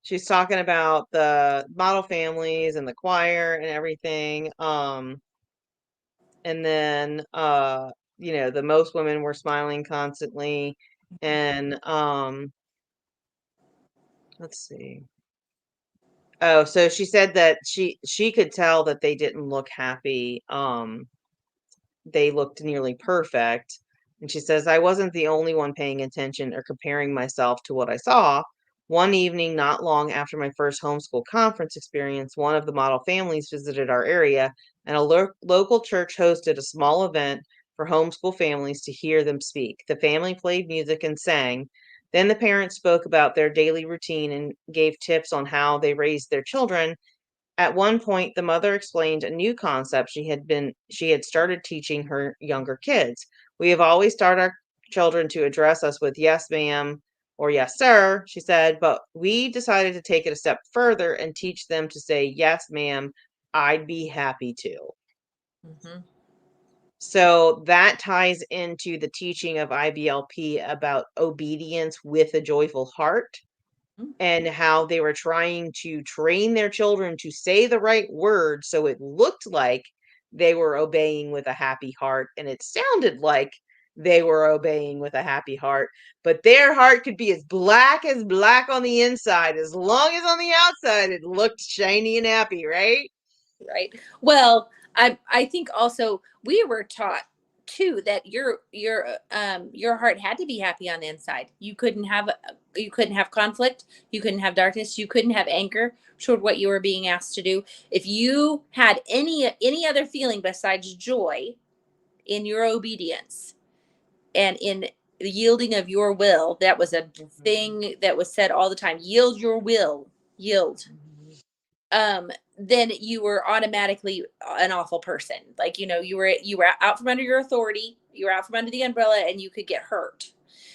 she's talking about the model families and the choir and everything. And then the most women were smiling constantly. And let's see. Oh, so she said that she could tell that they didn't look happy. They looked nearly perfect. And she says, I wasn't the only one paying attention or comparing myself to what I saw. One evening, not long after my first homeschool conference experience, one of the model families visited our area, and a local church hosted a small event for homeschool families to hear them speak. The family played music and sang. Then the parents spoke about their daily routine and gave tips on how they raised their children. At one point, the mother explained a new concept she had started teaching her younger kids. We have always taught our children to address us with yes, ma'am, or yes, sir, she said, but we decided to take it a step further and teach them to say, yes, ma'am, I'd be happy to. Mm-hmm. So that ties into the teaching of IBLP about obedience with a joyful heart and how they were trying to train their children to say the right word so it looked like they were obeying with a happy heart and it sounded like they were obeying with a happy heart, but their heart could be as black on the inside as long as on the outside it looked shiny and happy, right? Right. Well, I think also we were taught too that your heart had to be happy on the inside. You couldn't have conflict, you couldn't have darkness, you couldn't have anger toward what you were being asked to do. If you had any other feeling besides joy in your obedience and in the yielding of your will, that was a thing that was said all the time. Yield your will. Yield. Then you were automatically an awful person. Like, you were out from under your authority, you were out from under the umbrella, and you could get hurt.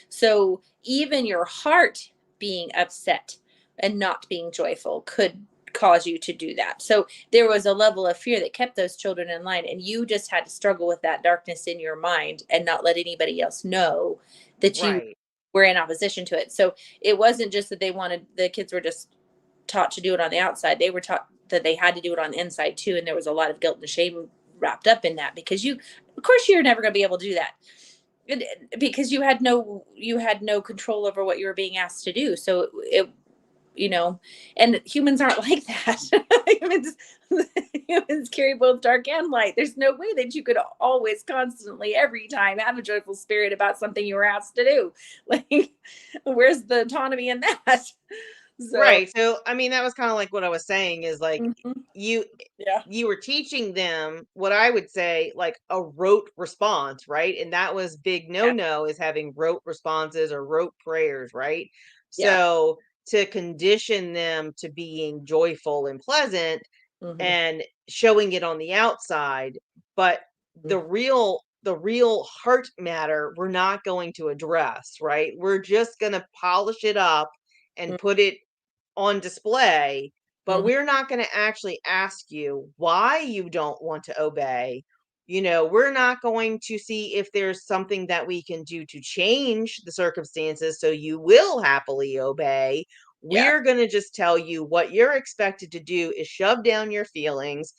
So even your heart being upset and not being joyful could cause you to do that. So there was a level of fear that kept those children in line, and you just had to struggle with that darkness in your mind and not let anybody else know that you were in opposition to it. So it wasn't just that the kids were just taught to do it on the outside. They were taught that they had to do it on the inside too. And there was a lot of guilt and shame wrapped up in that, because of course you're never going to be able to do that because you had no control over what you were being asked to do. So and humans aren't like that. humans carry both dark and light. There's no way that you could always, constantly, every time have a joyful spirit about something you were asked to do. Like, where's the autonomy in that? So, right. So, I mean, that was kind of like what I was saying is like, mm-hmm. you Yeah. you were teaching them what I would say like a rote response, right? And that was big no is having rote responses or rote prayers, right? Yeah. So to condition them to being joyful and pleasant and showing it on the outside, but the real heart matter we're not going to address, right? We're just going to polish it up and put it on display, but we're not going to actually ask you why you don't want to obey. We're not going to see if there's something that we can do to change the circumstances so you will happily obey. We're going to just tell you what you're expected to do is shove down your feelings.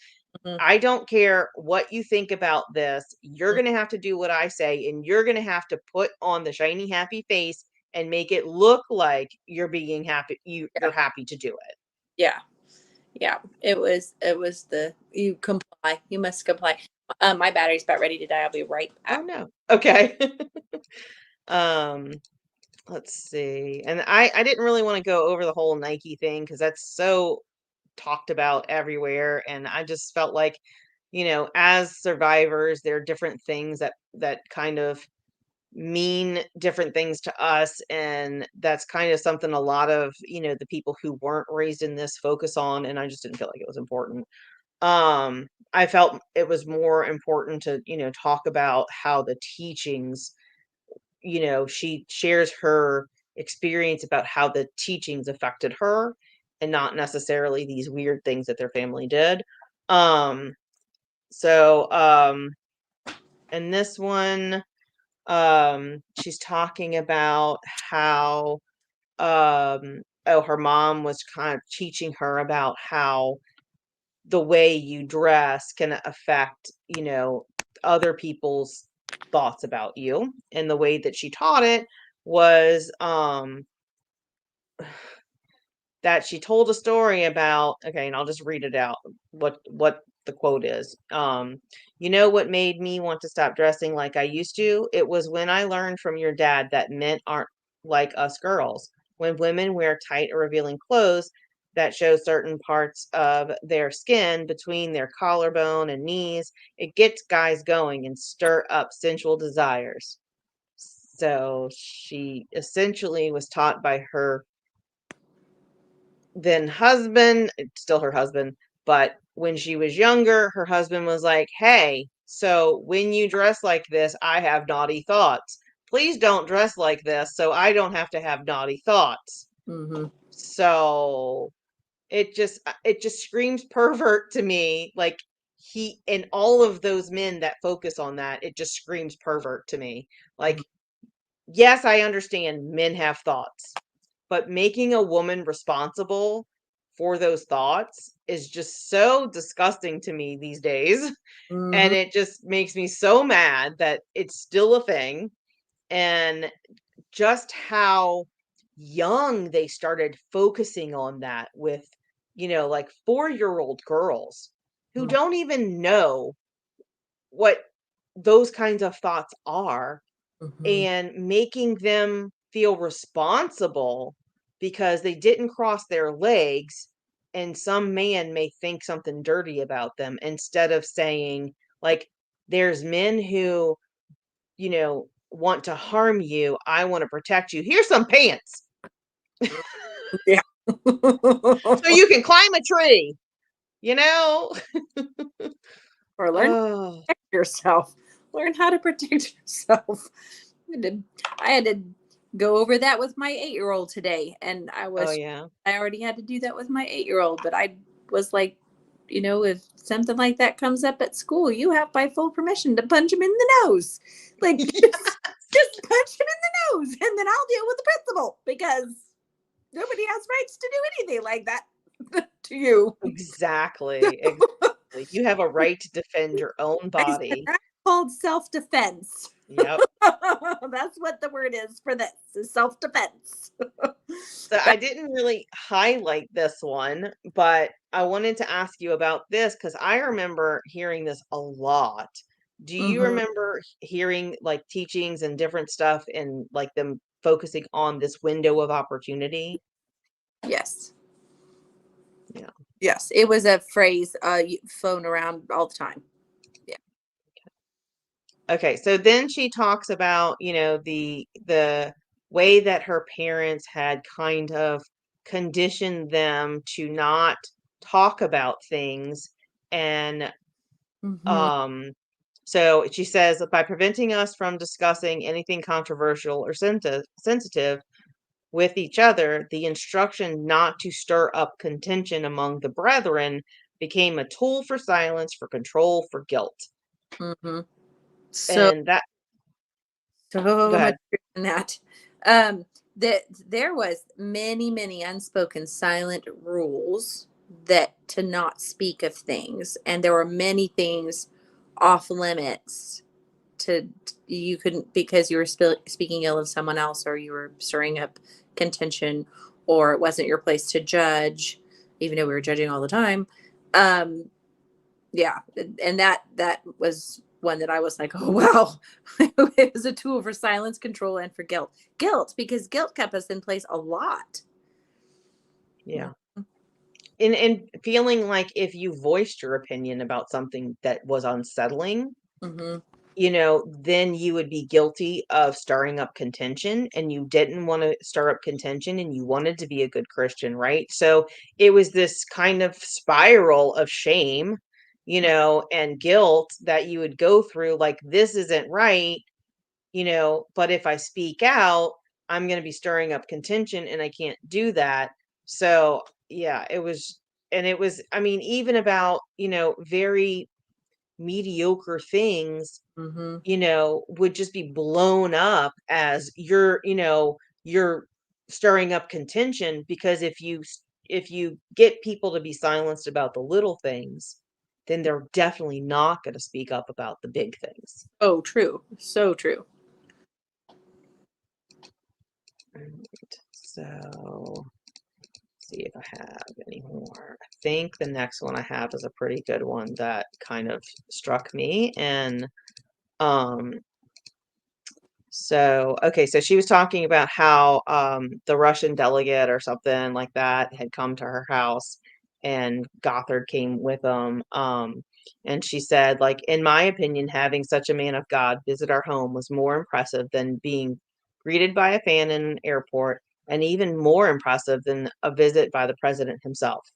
I don't care what you think about this. You're going to have to do what I say, and you're going to have to put on the shiny, happy face and make it look like you're being happy. You're happy to do it. Yeah. Yeah. It was you comply. You must comply. My battery's about ready to die. I'll be right back. Oh no. Okay. Let's see. And I didn't really want to go over the whole Nike thing because that's so talked about everywhere. And I just felt like, as survivors, there are different things that kind of mean different things to us, and that's kind of something a lot of the people who weren't raised in this focus on, and I just didn't feel like it was important. I felt it was more important to talk about how the teachings, she shares her experience about how the teachings affected her and not necessarily these weird things that their family did. So and this one, she's talking about how her mom was kind of teaching her about how the way you dress can affect other people's thoughts about you, and the way that she taught it was that she told a story about, okay, and I'll just read it out, what the quote is. What made me want to stop dressing like I used to? It was when I learned from your dad that men aren't like us girls. When women wear tight or revealing clothes that show certain parts of their skin between their collarbone and knees, it gets guys going and stir up sensual desires. So she essentially was taught by her then husband, it's still her husband, but when she was younger, her husband was like, hey, so when you dress like this, I have naughty thoughts. please don't dress like this so I don't have to have naughty thoughts. Mm-hmm. So it just screams pervert to me. Like, he and all of those men that focus on that, it just screams pervert to me. Like, yes, I understand men have thoughts, but making a woman responsible for those thoughts is just so disgusting to me these days. Mm-hmm. And it just makes me so mad that it's still a thing. And just how young they started focusing on that with, like 4-year-old girls who don't even know what those kinds of thoughts are, Mm-hmm. and making them feel responsible because they didn't cross their legs and some man may think something dirty about them, instead of saying, like, there's men who, want to harm you. I want to protect you. Here's some pants. Yeah. So you can climb a tree, Or learn Oh, yourself. Learn how to protect yourself. I had to go over that with my 8-year-old today, and oh yeah. I already had to do that with my 8-year-old, but I was like, if something like that comes up at school, you have my full permission to punch him in the nose. Like, just punch him in the nose, and then I'll deal with the principal, because nobody has rights to do anything like that to you. Exactly. Exactly. You have a right to defend your own body. That's called self-defense. Yep. That's what the word is for this, is self-defense. So I didn't really highlight this one, but I wanted to ask you about this because I remember hearing this a lot. Do you Mhm. remember hearing like teachings and different stuff and like them focusing on this window of opportunity? Yes. Yeah. Yes. It was a phrase flown around all the time. Yeah. Okay, so then she talks about, the way that her parents had kind of conditioned them to not talk about things. And Mhm. um so she says, by preventing us from discussing anything controversial or sensitive with each other, the instruction not to stir up contention among the brethren became a tool for silence, for control, for guilt. Mhm. So And that, go so much ahead. truth in that. Um, that there was many unspoken silent rules that to not speak of things, and there were many things off limits to you couldn't, because you were speaking ill of someone else, or you were stirring up contention, or it wasn't your place to judge, even though we were judging all the time. Um, yeah, and that was one that I was like, oh wow. It was a tool for silence, control, and for guilt, because guilt kept us in place a lot. Yeah. And feeling like if you voiced your opinion about something that was unsettling, Mm-hmm. then you would be guilty of stirring up contention, and you didn't want to stir up contention, and you wanted to be a good Christian, right? So it was this kind of spiral of shame, and guilt that you would go through, like, this isn't right, but if I speak out, I'm going to be stirring up contention and I can't do that. So, yeah, I mean, even about, very mediocre things, Mm-hmm. would just be blown up as you're stirring up contention, because if you get people to be silenced about the little things, then they're definitely not going to speak up about the big things. Oh, true. So true. Right. So, see if I have any more. I think the next one I have is a pretty good one that kind of struck me. And um okay, so she was talking about how the Russian delegate or something like that had come to her house, and Gothard came with them. And she said, like, in my opinion, having such a man of God visit our home was more impressive than being greeted by a fan in an airport, and even more impressive than a visit by the president himself.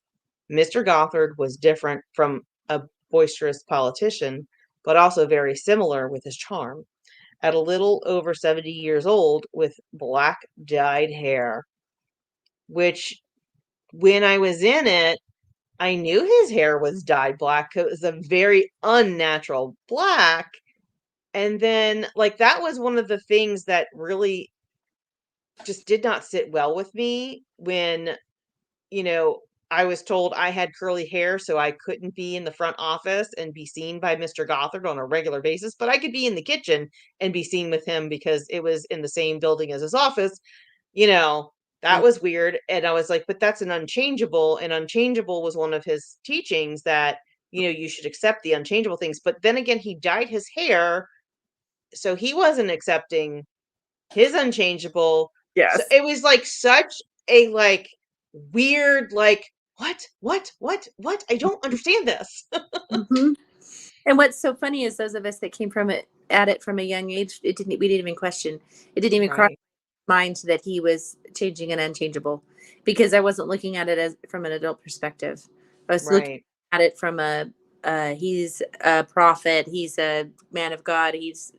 Mr. Gothard was different from a boisterous politician, but also very similar with his charm. at a little over 70 years old with black dyed hair, which when I was in it, I knew his hair was dyed black. It was a very unnatural black. And then, like, that was one of the things that really just did not sit well with me when, you know, I was told I had curly hair, so I couldn't be in the front office and be seen by Mr. Gothard on a regular basis, but I could be in the kitchen and be seen with him because it was in the same building as his office. You know, that was weird. And I was like, but that's an unchangeable. And unchangeable was one of his teachings that, you know, you should accept the unchangeable things. But then again, he dyed his hair, so he wasn't accepting his unchangeable. So Yes. it was like such a like weird, like, what? I don't understand this. Mhm. And what's so funny is those of us that came from it at it from a young age, we didn't even question. It didn't even cross Right, my mind that he was changing and unchangeable, because I wasn't looking at it as from an adult perspective. I was looking right. at it from a he's a prophet, he's a man of God, he's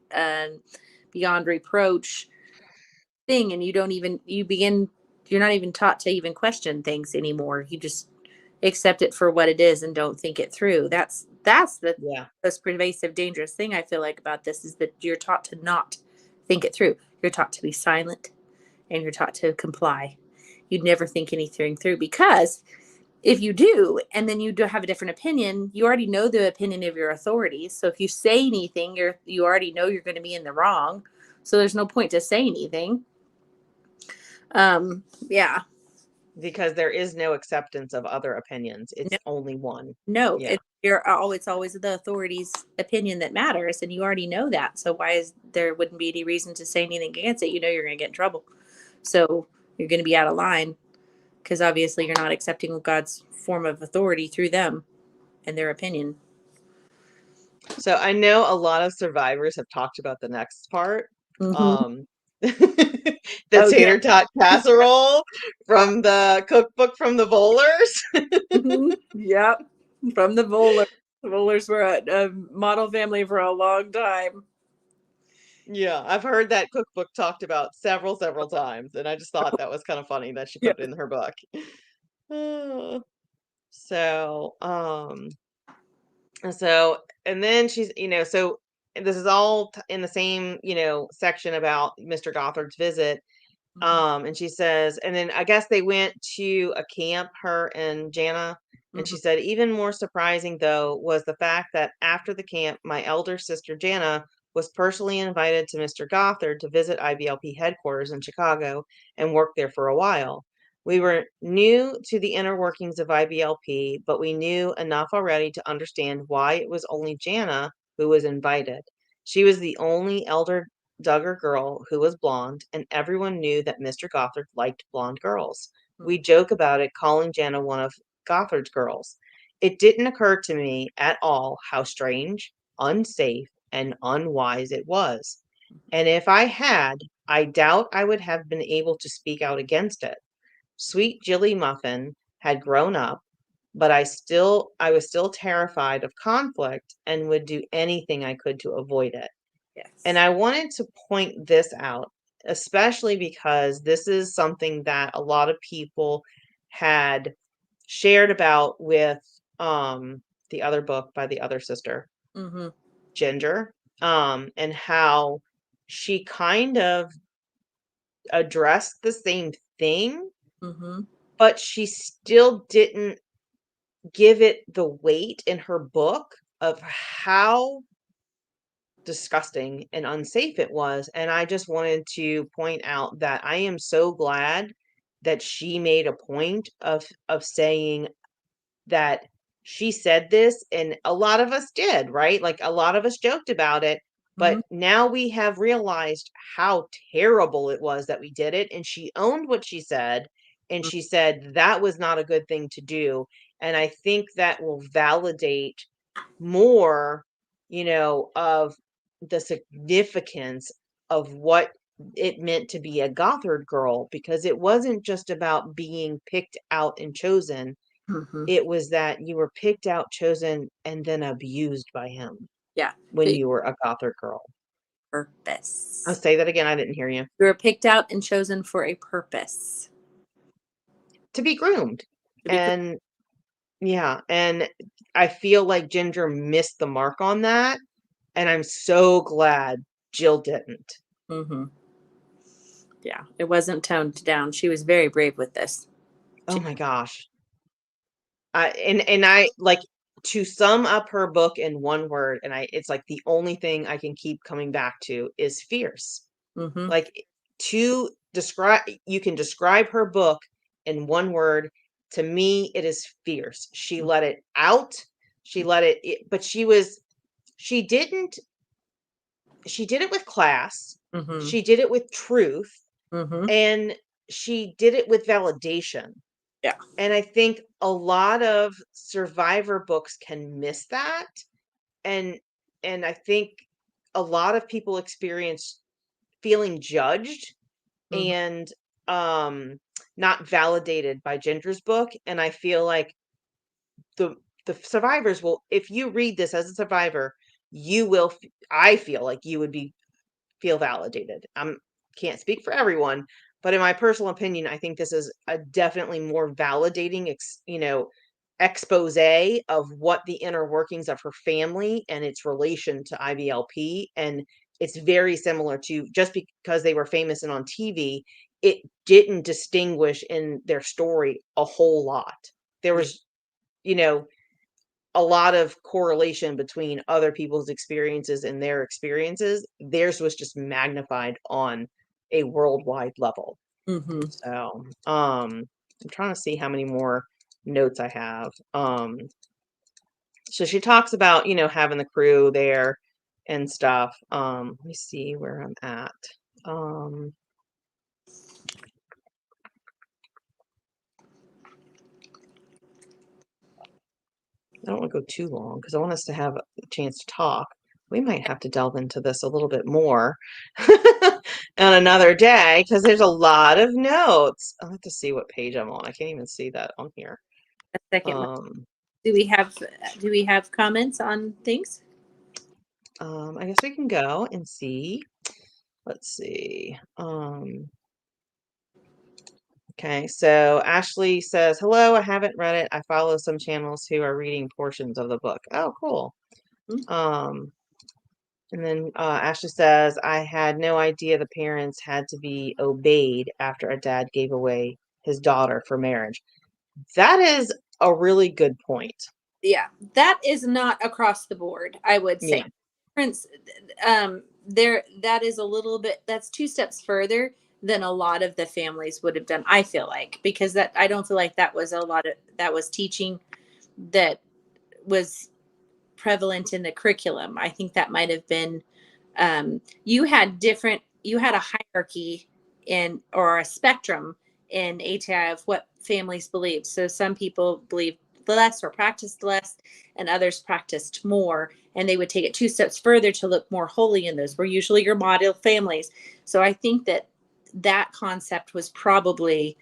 beyond reproach thing, and you're not even taught to even question things anymore. You just accept it for what it is and don't think it through. That's the Yeah. most pervasive dangerous thing I feel like about this, is that you're taught to not think it through. You're taught to be silent, and you're taught to comply. You'd never think anything through, because if you do, and then you do have a different opinion, you already know the opinion of your authorities. So if you say anything, you already know you're going to be in the wrong. So there's no point to say anything. Yeah. Because there is no acceptance of other opinions. No, It's only one. no, Yeah. it's always the authorities' opinion that matters, and you already know that. So why is there wouldn't be any reason to say anything against it? You know you're going to get in trouble, so you're going to be out of line, because obviously you're not accepting God's form of authority through them and their opinion. So I know a lot of survivors have talked about the next part. Mm-hmm. Um, the Oh yeah. tater tot casserole from the cookbook from the bowlers. Mm-hmm. Yep. From the Volers. The Volers were a model family for a long time. Yeah, I've heard that cookbook talked about several times, and I just thought that was kind of funny that she Yeah. put it in her book. Uh, So, and then she's, so this is all in the same, section about Mr. Gothard's visit. Mm-hmm. And she says, and then I guess they went to a camp, her and Jana. And Mm-hmm. she said, even more surprising, though, was the fact that after the camp, my elder sister Jana was personally invited to Mr. Gothard to visit IBLP headquarters in Chicago and work there for a while. We were new to the inner workings of IBLP, but we knew enough already to understand why it was only Jana who was invited. She was the only elder Duggar girl who was blonde, and everyone knew that Mr. Gothard liked blonde girls. We joke about it, calling Jana one of Gothard's girls. It didn't occur to me at all how strange, unsafe, and unwise it was. And if I had, I doubt I would have been able to speak out against it. Sweet Jilly Muffin had grown up, but I was still terrified of conflict and would do anything I could to avoid it. And Yes. I wanted to point this out, especially because this is something that a lot of people had shared about with the other book by the other sister, Mm-hmm. Ginger, and how she kind of addressed the same thing, Mm-hmm. but she still didn't give it the weight in her book of how disgusting and unsafe it was. And I just wanted to point out that I am so glad that she made a point of saying that she said this, and a lot of us did, right? Like a lot of us joked about it, Mm-hmm. but now we have realized how terrible it was that we did it, and she owned what she said, and she said that was not a good thing to do. And I think that will validate more, of the significance of what it meant to be a Gothard girl, because it wasn't just about being picked out and chosen. Mm-hmm. It was that you were picked out, chosen, and then abused by him Yeah. when But you were a Gothard girl. purpose. I'll say that again. I didn't hear you. You were picked out and chosen for a purpose. To be groomed. To be And yeah, and I feel like Ginger missed the mark on that, and I'm so glad Jill didn't. Mm-hmm. Yeah, it wasn't toned down. She was very brave with this. Oh my gosh. And I like to sum up her book in one word, and it's like the only thing I can keep coming back to is fierce. Mm-hmm. Like to describe, you can describe her book in one word. To me, it is fierce. She let it out. She let but she did it with class. Mm-hmm. She did it with truth, Mm-hmm. and she did it with validation. Yeah. And I think a lot of survivor books can miss that. And I think a lot of people experience feeling judged Mm-hmm. and not validated by Ginger's book. And I feel like the survivors will, if you read this as a survivor, you will I feel like you would feel validated. Can't speak for everyone, but in my personal opinion, I think this is a definitely more validating expose of what the inner workings of her family and its relation to IBLP. And it's very similar to, just because they were famous and on TV, it didn't distinguish in their story a whole lot. There was, a lot of correlation between other people's experiences and their experiences. Theirs was just magnified on a worldwide level. Mm-hmm. So, I'm trying to see how many more notes I have. So she talks about, having the crew there and stuff. Let me see where I'm at. I don't want to go too long because I want us to have a chance to talk. We might have to delve into this a little bit more on another day because there's a lot of notes. I'll have to see what page I'm on. I can't even see that on here. A second. Do we have comments on things? I guess we can go and see. Let's see. Okay, so Ashley says, hello, I haven't read it. I follow some channels who are reading portions of the book. Oh, cool. Mm-hmm. And then Ashley says, I had no idea the parents had to be obeyed after a dad gave away his daughter for marriage. That is a really good point. Yeah, that is not across the board, I would say. Yeah. Prince, that is a little bit, that's 2 steps further than a lot of the families would have done, I feel like, because I don't feel like that was that was teaching that was prevalent in the curriculum. I think that might have been, you had a hierarchy or a spectrum in ATI of what families believed. So some people believed less or practiced less, and others practiced more, and they would take it 2 steps further to look more holy, and those were usually your model families. So I think that concept was probably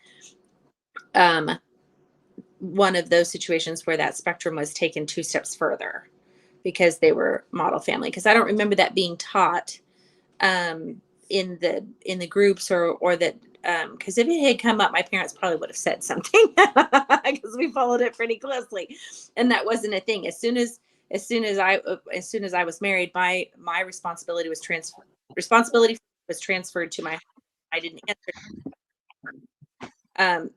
one of those situations where that spectrum was taken 2 steps further because they were model family. Because I don't remember that being taught in the groups or that, because if it had come up, my parents probably would have said something because we followed it pretty closely, and that wasn't a thing. As soon as I was married, my responsibility was transferred to my. I didn't answer,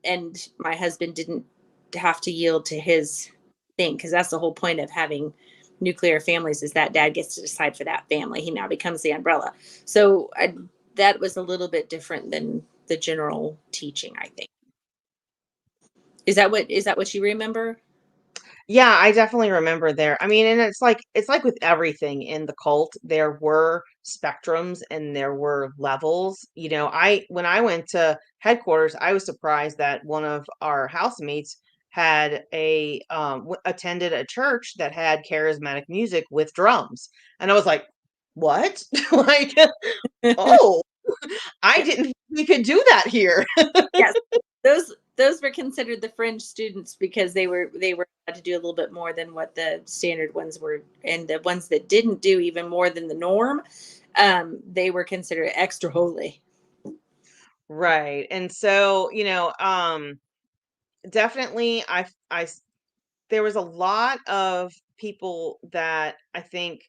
and my husband didn't have to yield to his thing, because that's the whole point of having nuclear families, is that dad gets to decide for that family. He now becomes the umbrella. So that was a little bit different than the general teaching, I think. Is that what you remember? Yeah, I definitely remember there. I mean, and it's like with everything in the cult, there were spectrums and there were levels. When I went to headquarters, I was surprised that one of our housemates had attended a church that had charismatic music with drums. And I was like, "What?" Like, "Oh, I didn't think we could do that here." Yes. Those were considered the fringe students because they were allowed to do a little bit more than what the standard ones were, and the ones that didn't do even more than the norm they were considered extra holy. Right. And so, definitely there was a lot of people that I think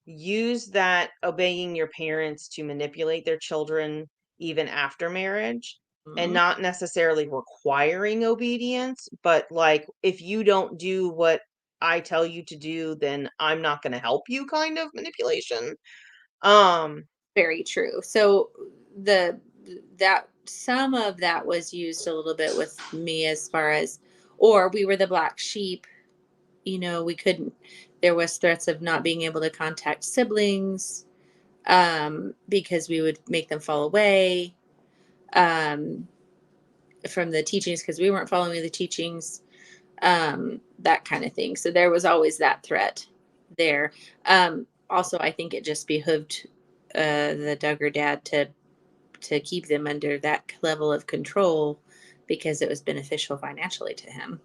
use that obeying your parents to manipulate their children even after marriage, and Mhm. not necessarily requiring obedience, but like, if you don't do what I tell you to do, then I'm not going to help you kind of manipulation. Um, Very true. So the that some of that was used a little bit with me, as far as, or we were the black sheep. We couldn't. There was threats of not being able to contact siblings, because we would make them fall away, um, from the teachings, because we weren't following the teachings, that kind of thing. So there was always that threat there. Also, I think it just behooved the Duggar dad to keep them under that level of control, because it was beneficial financially to him.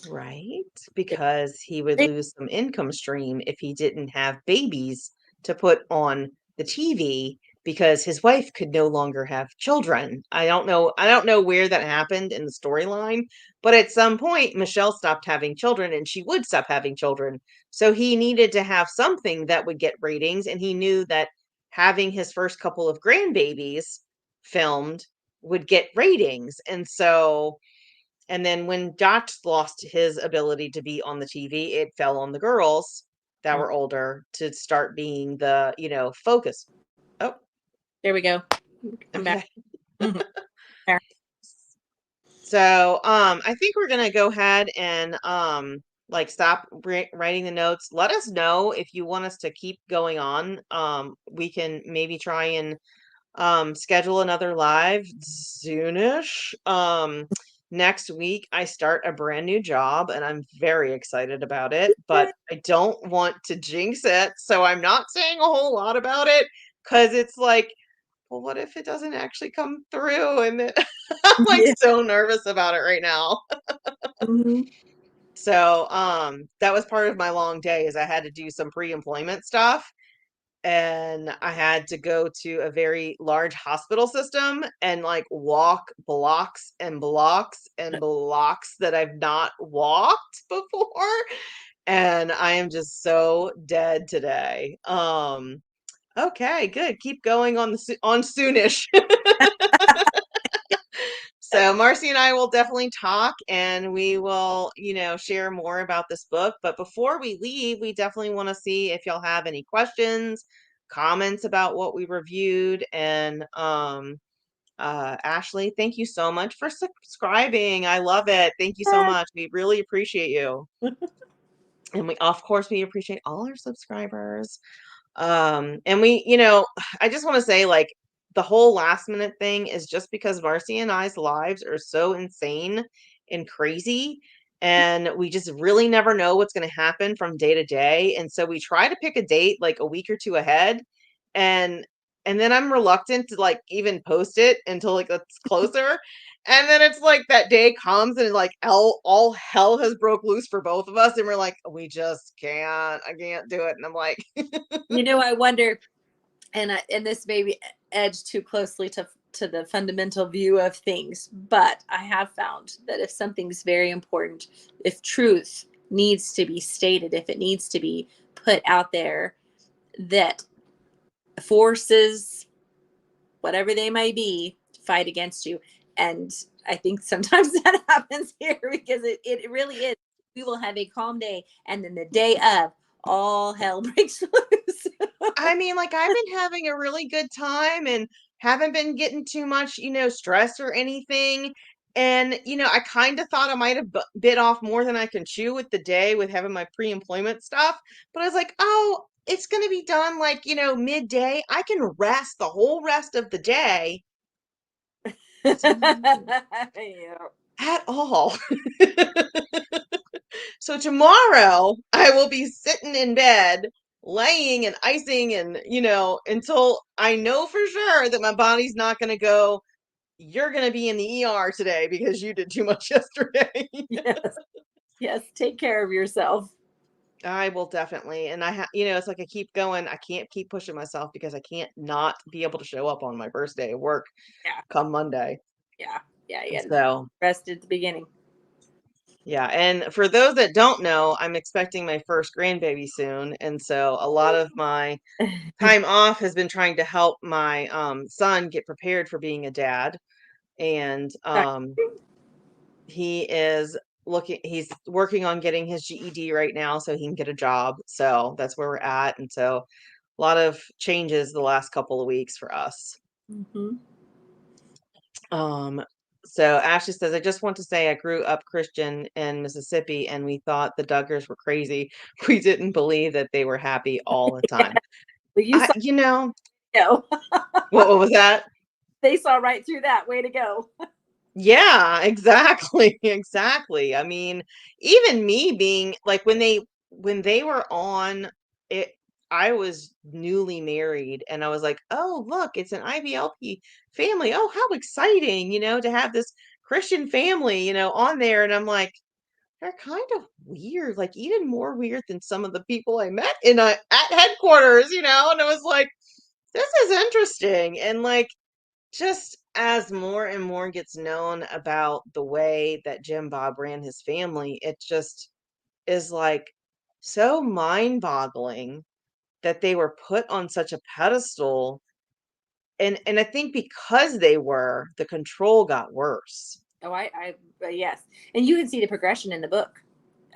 right, because he would lose some income stream if he didn't have babies to put on the TV, because his wife could no longer have children. I don't know where that happened in the storyline, but at some point Michelle stopped having children and she would stop having children. So he needed to have something that would get ratings, and he knew that having his first couple of grandbabies filmed would get ratings. And then when Dot lost his ability to be on the TV, it fell on the girls that were older to start being the, focus. Oh, There we go. I'm back. okay. Mhm. There. So, I think we're gonna go ahead and like stop writing the notes. Let us know if you want us to keep going on. We can maybe try and schedule another live soonish. Next week I start a brand new job and I'm very excited about it, but I don't want to jinx it, so I'm not saying a whole lot about it, because it's like, well, what if it doesn't actually come through? And then I'm like Yeah. so nervous about it right now. Mhm. So that was part of my long day, is I had to do some pre-employment stuff, and I had to go to a very large hospital system and like walk blocks and blocks and blocks that I've not walked before. And I am just so dead today. Okay, good. Keep going on on soonish. So Marcy and I will definitely talk, and we will, share more about this book. But before we leave, we definitely want to see if y'all have any questions, comments about what we reviewed. And Ashley, thank you so much for subscribing. I love it. Thank you so much. We really appreciate you. And we appreciate all our subscribers. And I just want to say, like, the whole last minute thing is just because Marcy and I's lives are so insane and crazy, and we just really never know what's going to happen from day to day. And so we try to pick a date like a week or two ahead, and then I'm reluctant to like even post it until like it's closer. And then it's like that day comes and like all hell has broke loose for both of us, and we're like, we just can't. I can't do it. And I'm like, I wonder, and this may be edged too closely to the fundamental view of things, but I have found that if something's very important, if truth needs to be stated, if it needs to be put out there, that forces, whatever they may be, fight against you. And I think sometimes that happens here, because it really is. We will have a calm day, and then the day of, all hell breaks loose. I mean, like, I've been having a really good time and haven't been getting too much, stress or anything. And, I kind of thought I might have bit off more than I can chew with the day with having my pre-employment stuff. But I was like, oh, it's going to be done like, midday. I can rest the whole rest of the day. Yeah. At all. So tomorrow I will be sitting in bed, laying and icing, and, until I know for sure that my body's not going to go, you're going to be in the ER today because you did too much yesterday. Yes. Yes. Take care of yourself. I will definitely. And it's like I keep going. I can't keep pushing myself because I can't not be able to show up on my first day of work Yeah. come Monday. Yeah. Yeah. Yeah. So, Rest at the beginning. yeah. And for those that don't know, I'm expecting my first grandbaby soon. And so a lot of my time off has been trying to help my son get prepared for being a dad. And he's working on getting his GED right now so he can get a job. So that's where we're at. And so a lot of changes the last couple of weeks for us. Mm-hmm. So Ashley says, I just want to say I grew up Christian in Mississippi and we thought the Duggars were crazy. We didn't believe that they were happy all the time. But you saw no. What was that? They saw right through that. Way to go. Yeah, exactly. Exactly. I mean, even me being like when they were on it, I was newly married and I was like, "Oh, look, it's an IBLP family. Oh, how exciting, to have this Christian family, on there." And I'm like, they're kind of weird, like even more weird than some of the people I met at headquarters, and I was like, this is interesting. And like just as more and more gets known about the way that Jim Bob ran his family, it just is like so mind-boggling that they were put on such a pedestal. And I think because they were, the control got worse. Oh, yes, and you can see the progression in the book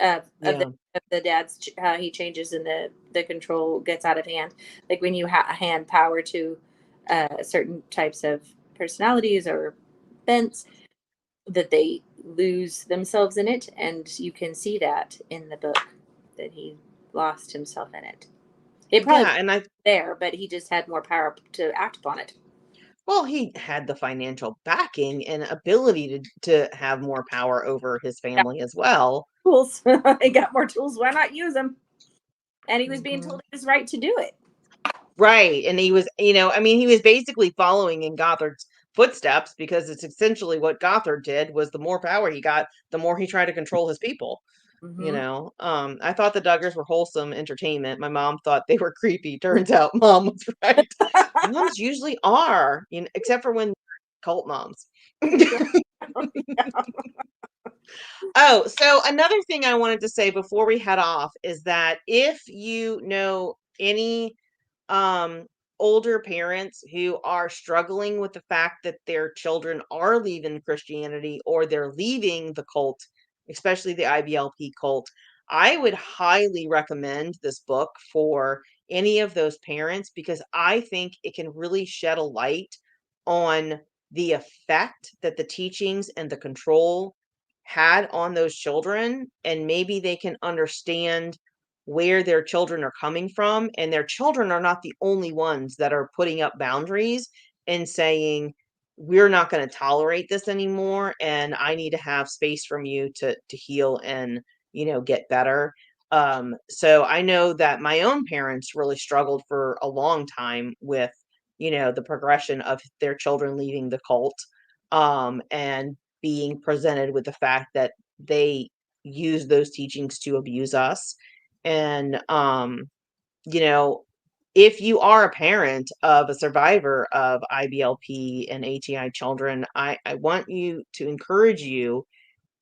of Yeah. the dad's how he changes and the control gets out of hand. Like when you hand power to certain types of personalities or bents, that they lose themselves in it, and you can see that in the book that he lost himself in it. It probably Yeah, and was there, but he just had more power to act upon it. well, he had the financial backing and ability to have more power over his family as well. Tools. He got more tools. Why not use them? And he was being Mhm. told it was right to do it. Right, and he was, I mean, he was basically following in Gothard's footsteps because it's essentially what Gothard did was the more power he got, the more he tried to control his people. Mm-hmm. I thought the Duggars were wholesome entertainment. My mom thought they were creepy. Turns out mom was right. Moms usually are, except for when cult moms. Oh, so another thing I wanted to say before we head off is that if you know any um older parents who are struggling with the fact that their children are leaving Christianity or they're leaving the cult, especially the IBLP cult, I would highly recommend this book for any of those parents because I think it can really shed a light on the effect that the teachings and the control had on those children, and maybe they can understand where their children are coming from, and their children are not the only ones that are putting up boundaries and saying, we're not going to tolerate this anymore and I need to have space from you to heal and get better. So I know that my own parents really struggled for a long time with the progression of their children leaving the cult, and being presented with the fact that they use those teachings to abuse us. And you know, if you are a parent of a survivor of IBLP and ATI children, I want you to encourage you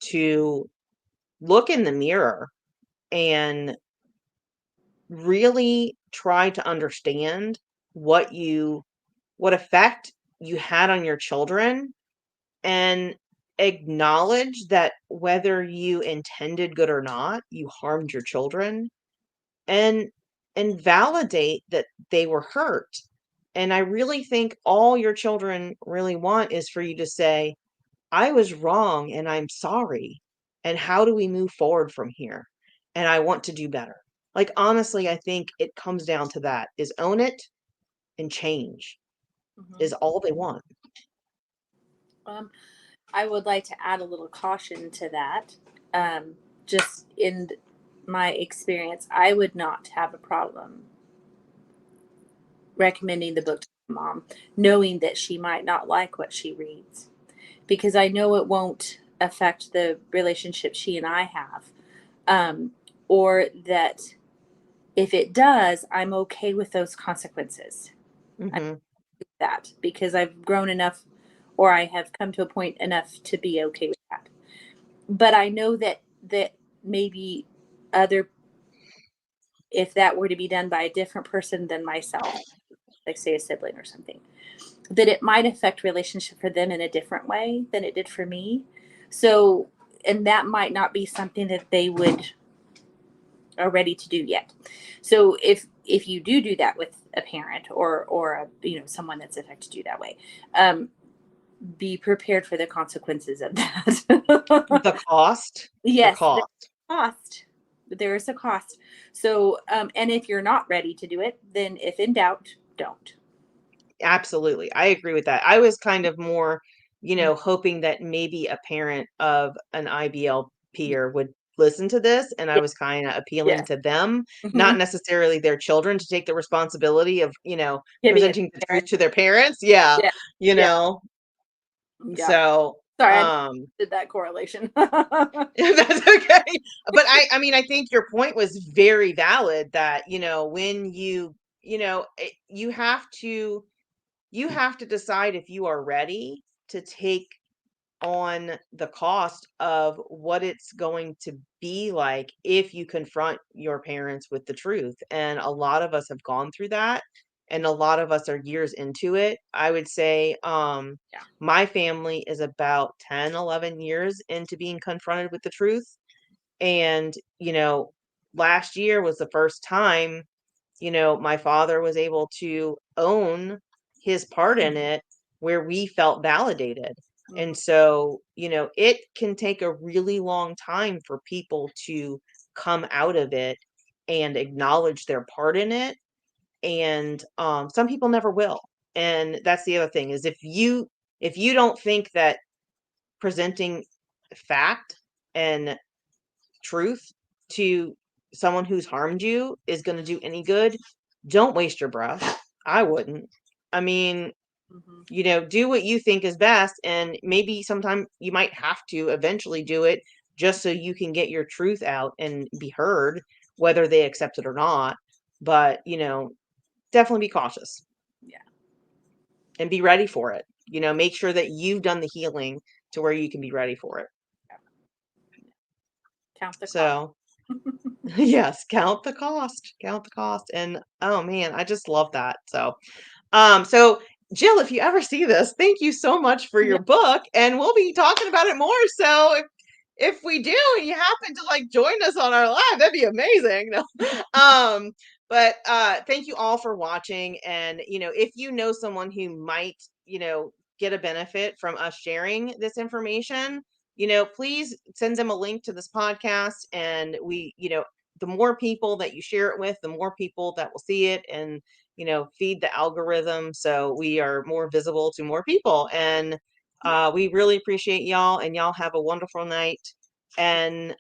to look in the mirror and really try to understand what effect you had on your children, and acknowledge that whether you intended good or not, you harmed your children, and validate that they were hurt. And I really think all your children really want is for you to say, I was wrong and I'm sorry. And how do we move forward from here? And I want to do better. Like, honestly, I think it comes down to that is own it and change Mm-hmm. is all they want. I would like to add a little caution to that. Just in my experience, I would not have a problem recommending the book to my mom, knowing that she might not like what she reads, because I know it won't affect the relationship she and I have, or that if it does, I'm okay with those consequences. Mm-hmm. That because I've grown enough, or I have come to a point enough to be okay with that. But I know that maybe if that were to be done by a different person than myself, like say a sibling or something, that it might affect relationship for them in a different way than it did for me. So, and that might not be something that they are ready to do yet. So if you do that with a parent or a, someone that's affected you that way, be prepared for the consequences of that. The cost. Yes, The cost. cost. There is a cost. So, and if you're not ready to do it, then if in doubt, don't. Absolutely. I agree with that. I was kind of more, hoping that maybe a parent of an IBLPer would listen to this, and I was kind of appealing Yes. to them, Mm-hmm. not necessarily their children, to take the responsibility of, Giving presenting the truth to their parents. Yeah. Yeah. You Yeah. know. Yeah. So, Sorry, I did that correlation. that's okay. But I mean, I think your point was very valid that, when you have to decide if you are ready to take on the cost of what it's going to be like if you confront your parents with the truth. And a lot of us have gone through that, and a lot of us are years into it. I would say my family is about 10, 11 years into being confronted with the truth. And last year was the first time my father was able to own his part in it, where we felt validated. And so, it can take a really long time for people to come out of it and acknowledge their part in it. And some people never will. And that's the other thing, is if you don't think that presenting fact and truth to someone who's harmed you is going to do any good, don't waste your breath. I wouldn't. I mean, do what you think is best, and maybe sometime you might have to eventually do it just so you can get your truth out and be heard, whether they accept it or not. But, definitely be cautious. Yeah. And be ready for it. Make sure that you've done the healing to where you can be ready for it. Count the cost. So, yes, count the cost. Count the cost. And oh man, I just love that. So, Jill, if you ever see this, thank you so much for your book, and we'll be talking about it more. So if we do, and you happen to like join us on our live, that'd be amazing. No. But thank you all for watching. And if you know someone who might, get a benefit from us sharing this information, please send them a link to this podcast. And the more people that you share it with, the more people that will see it and, feed the algorithm. So we are more visible to more people. And we really appreciate y'all, and y'all have a wonderful night. And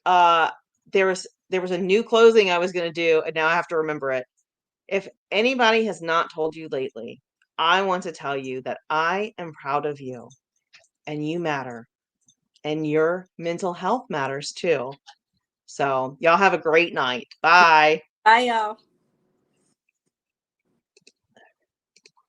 there was a new closing I was going to do, and now I have to remember it. If anybody has not told you lately, I want to tell you that I am proud of you, and you matter, and your mental health matters too. So y'all have a great night. Bye. Bye, y'all.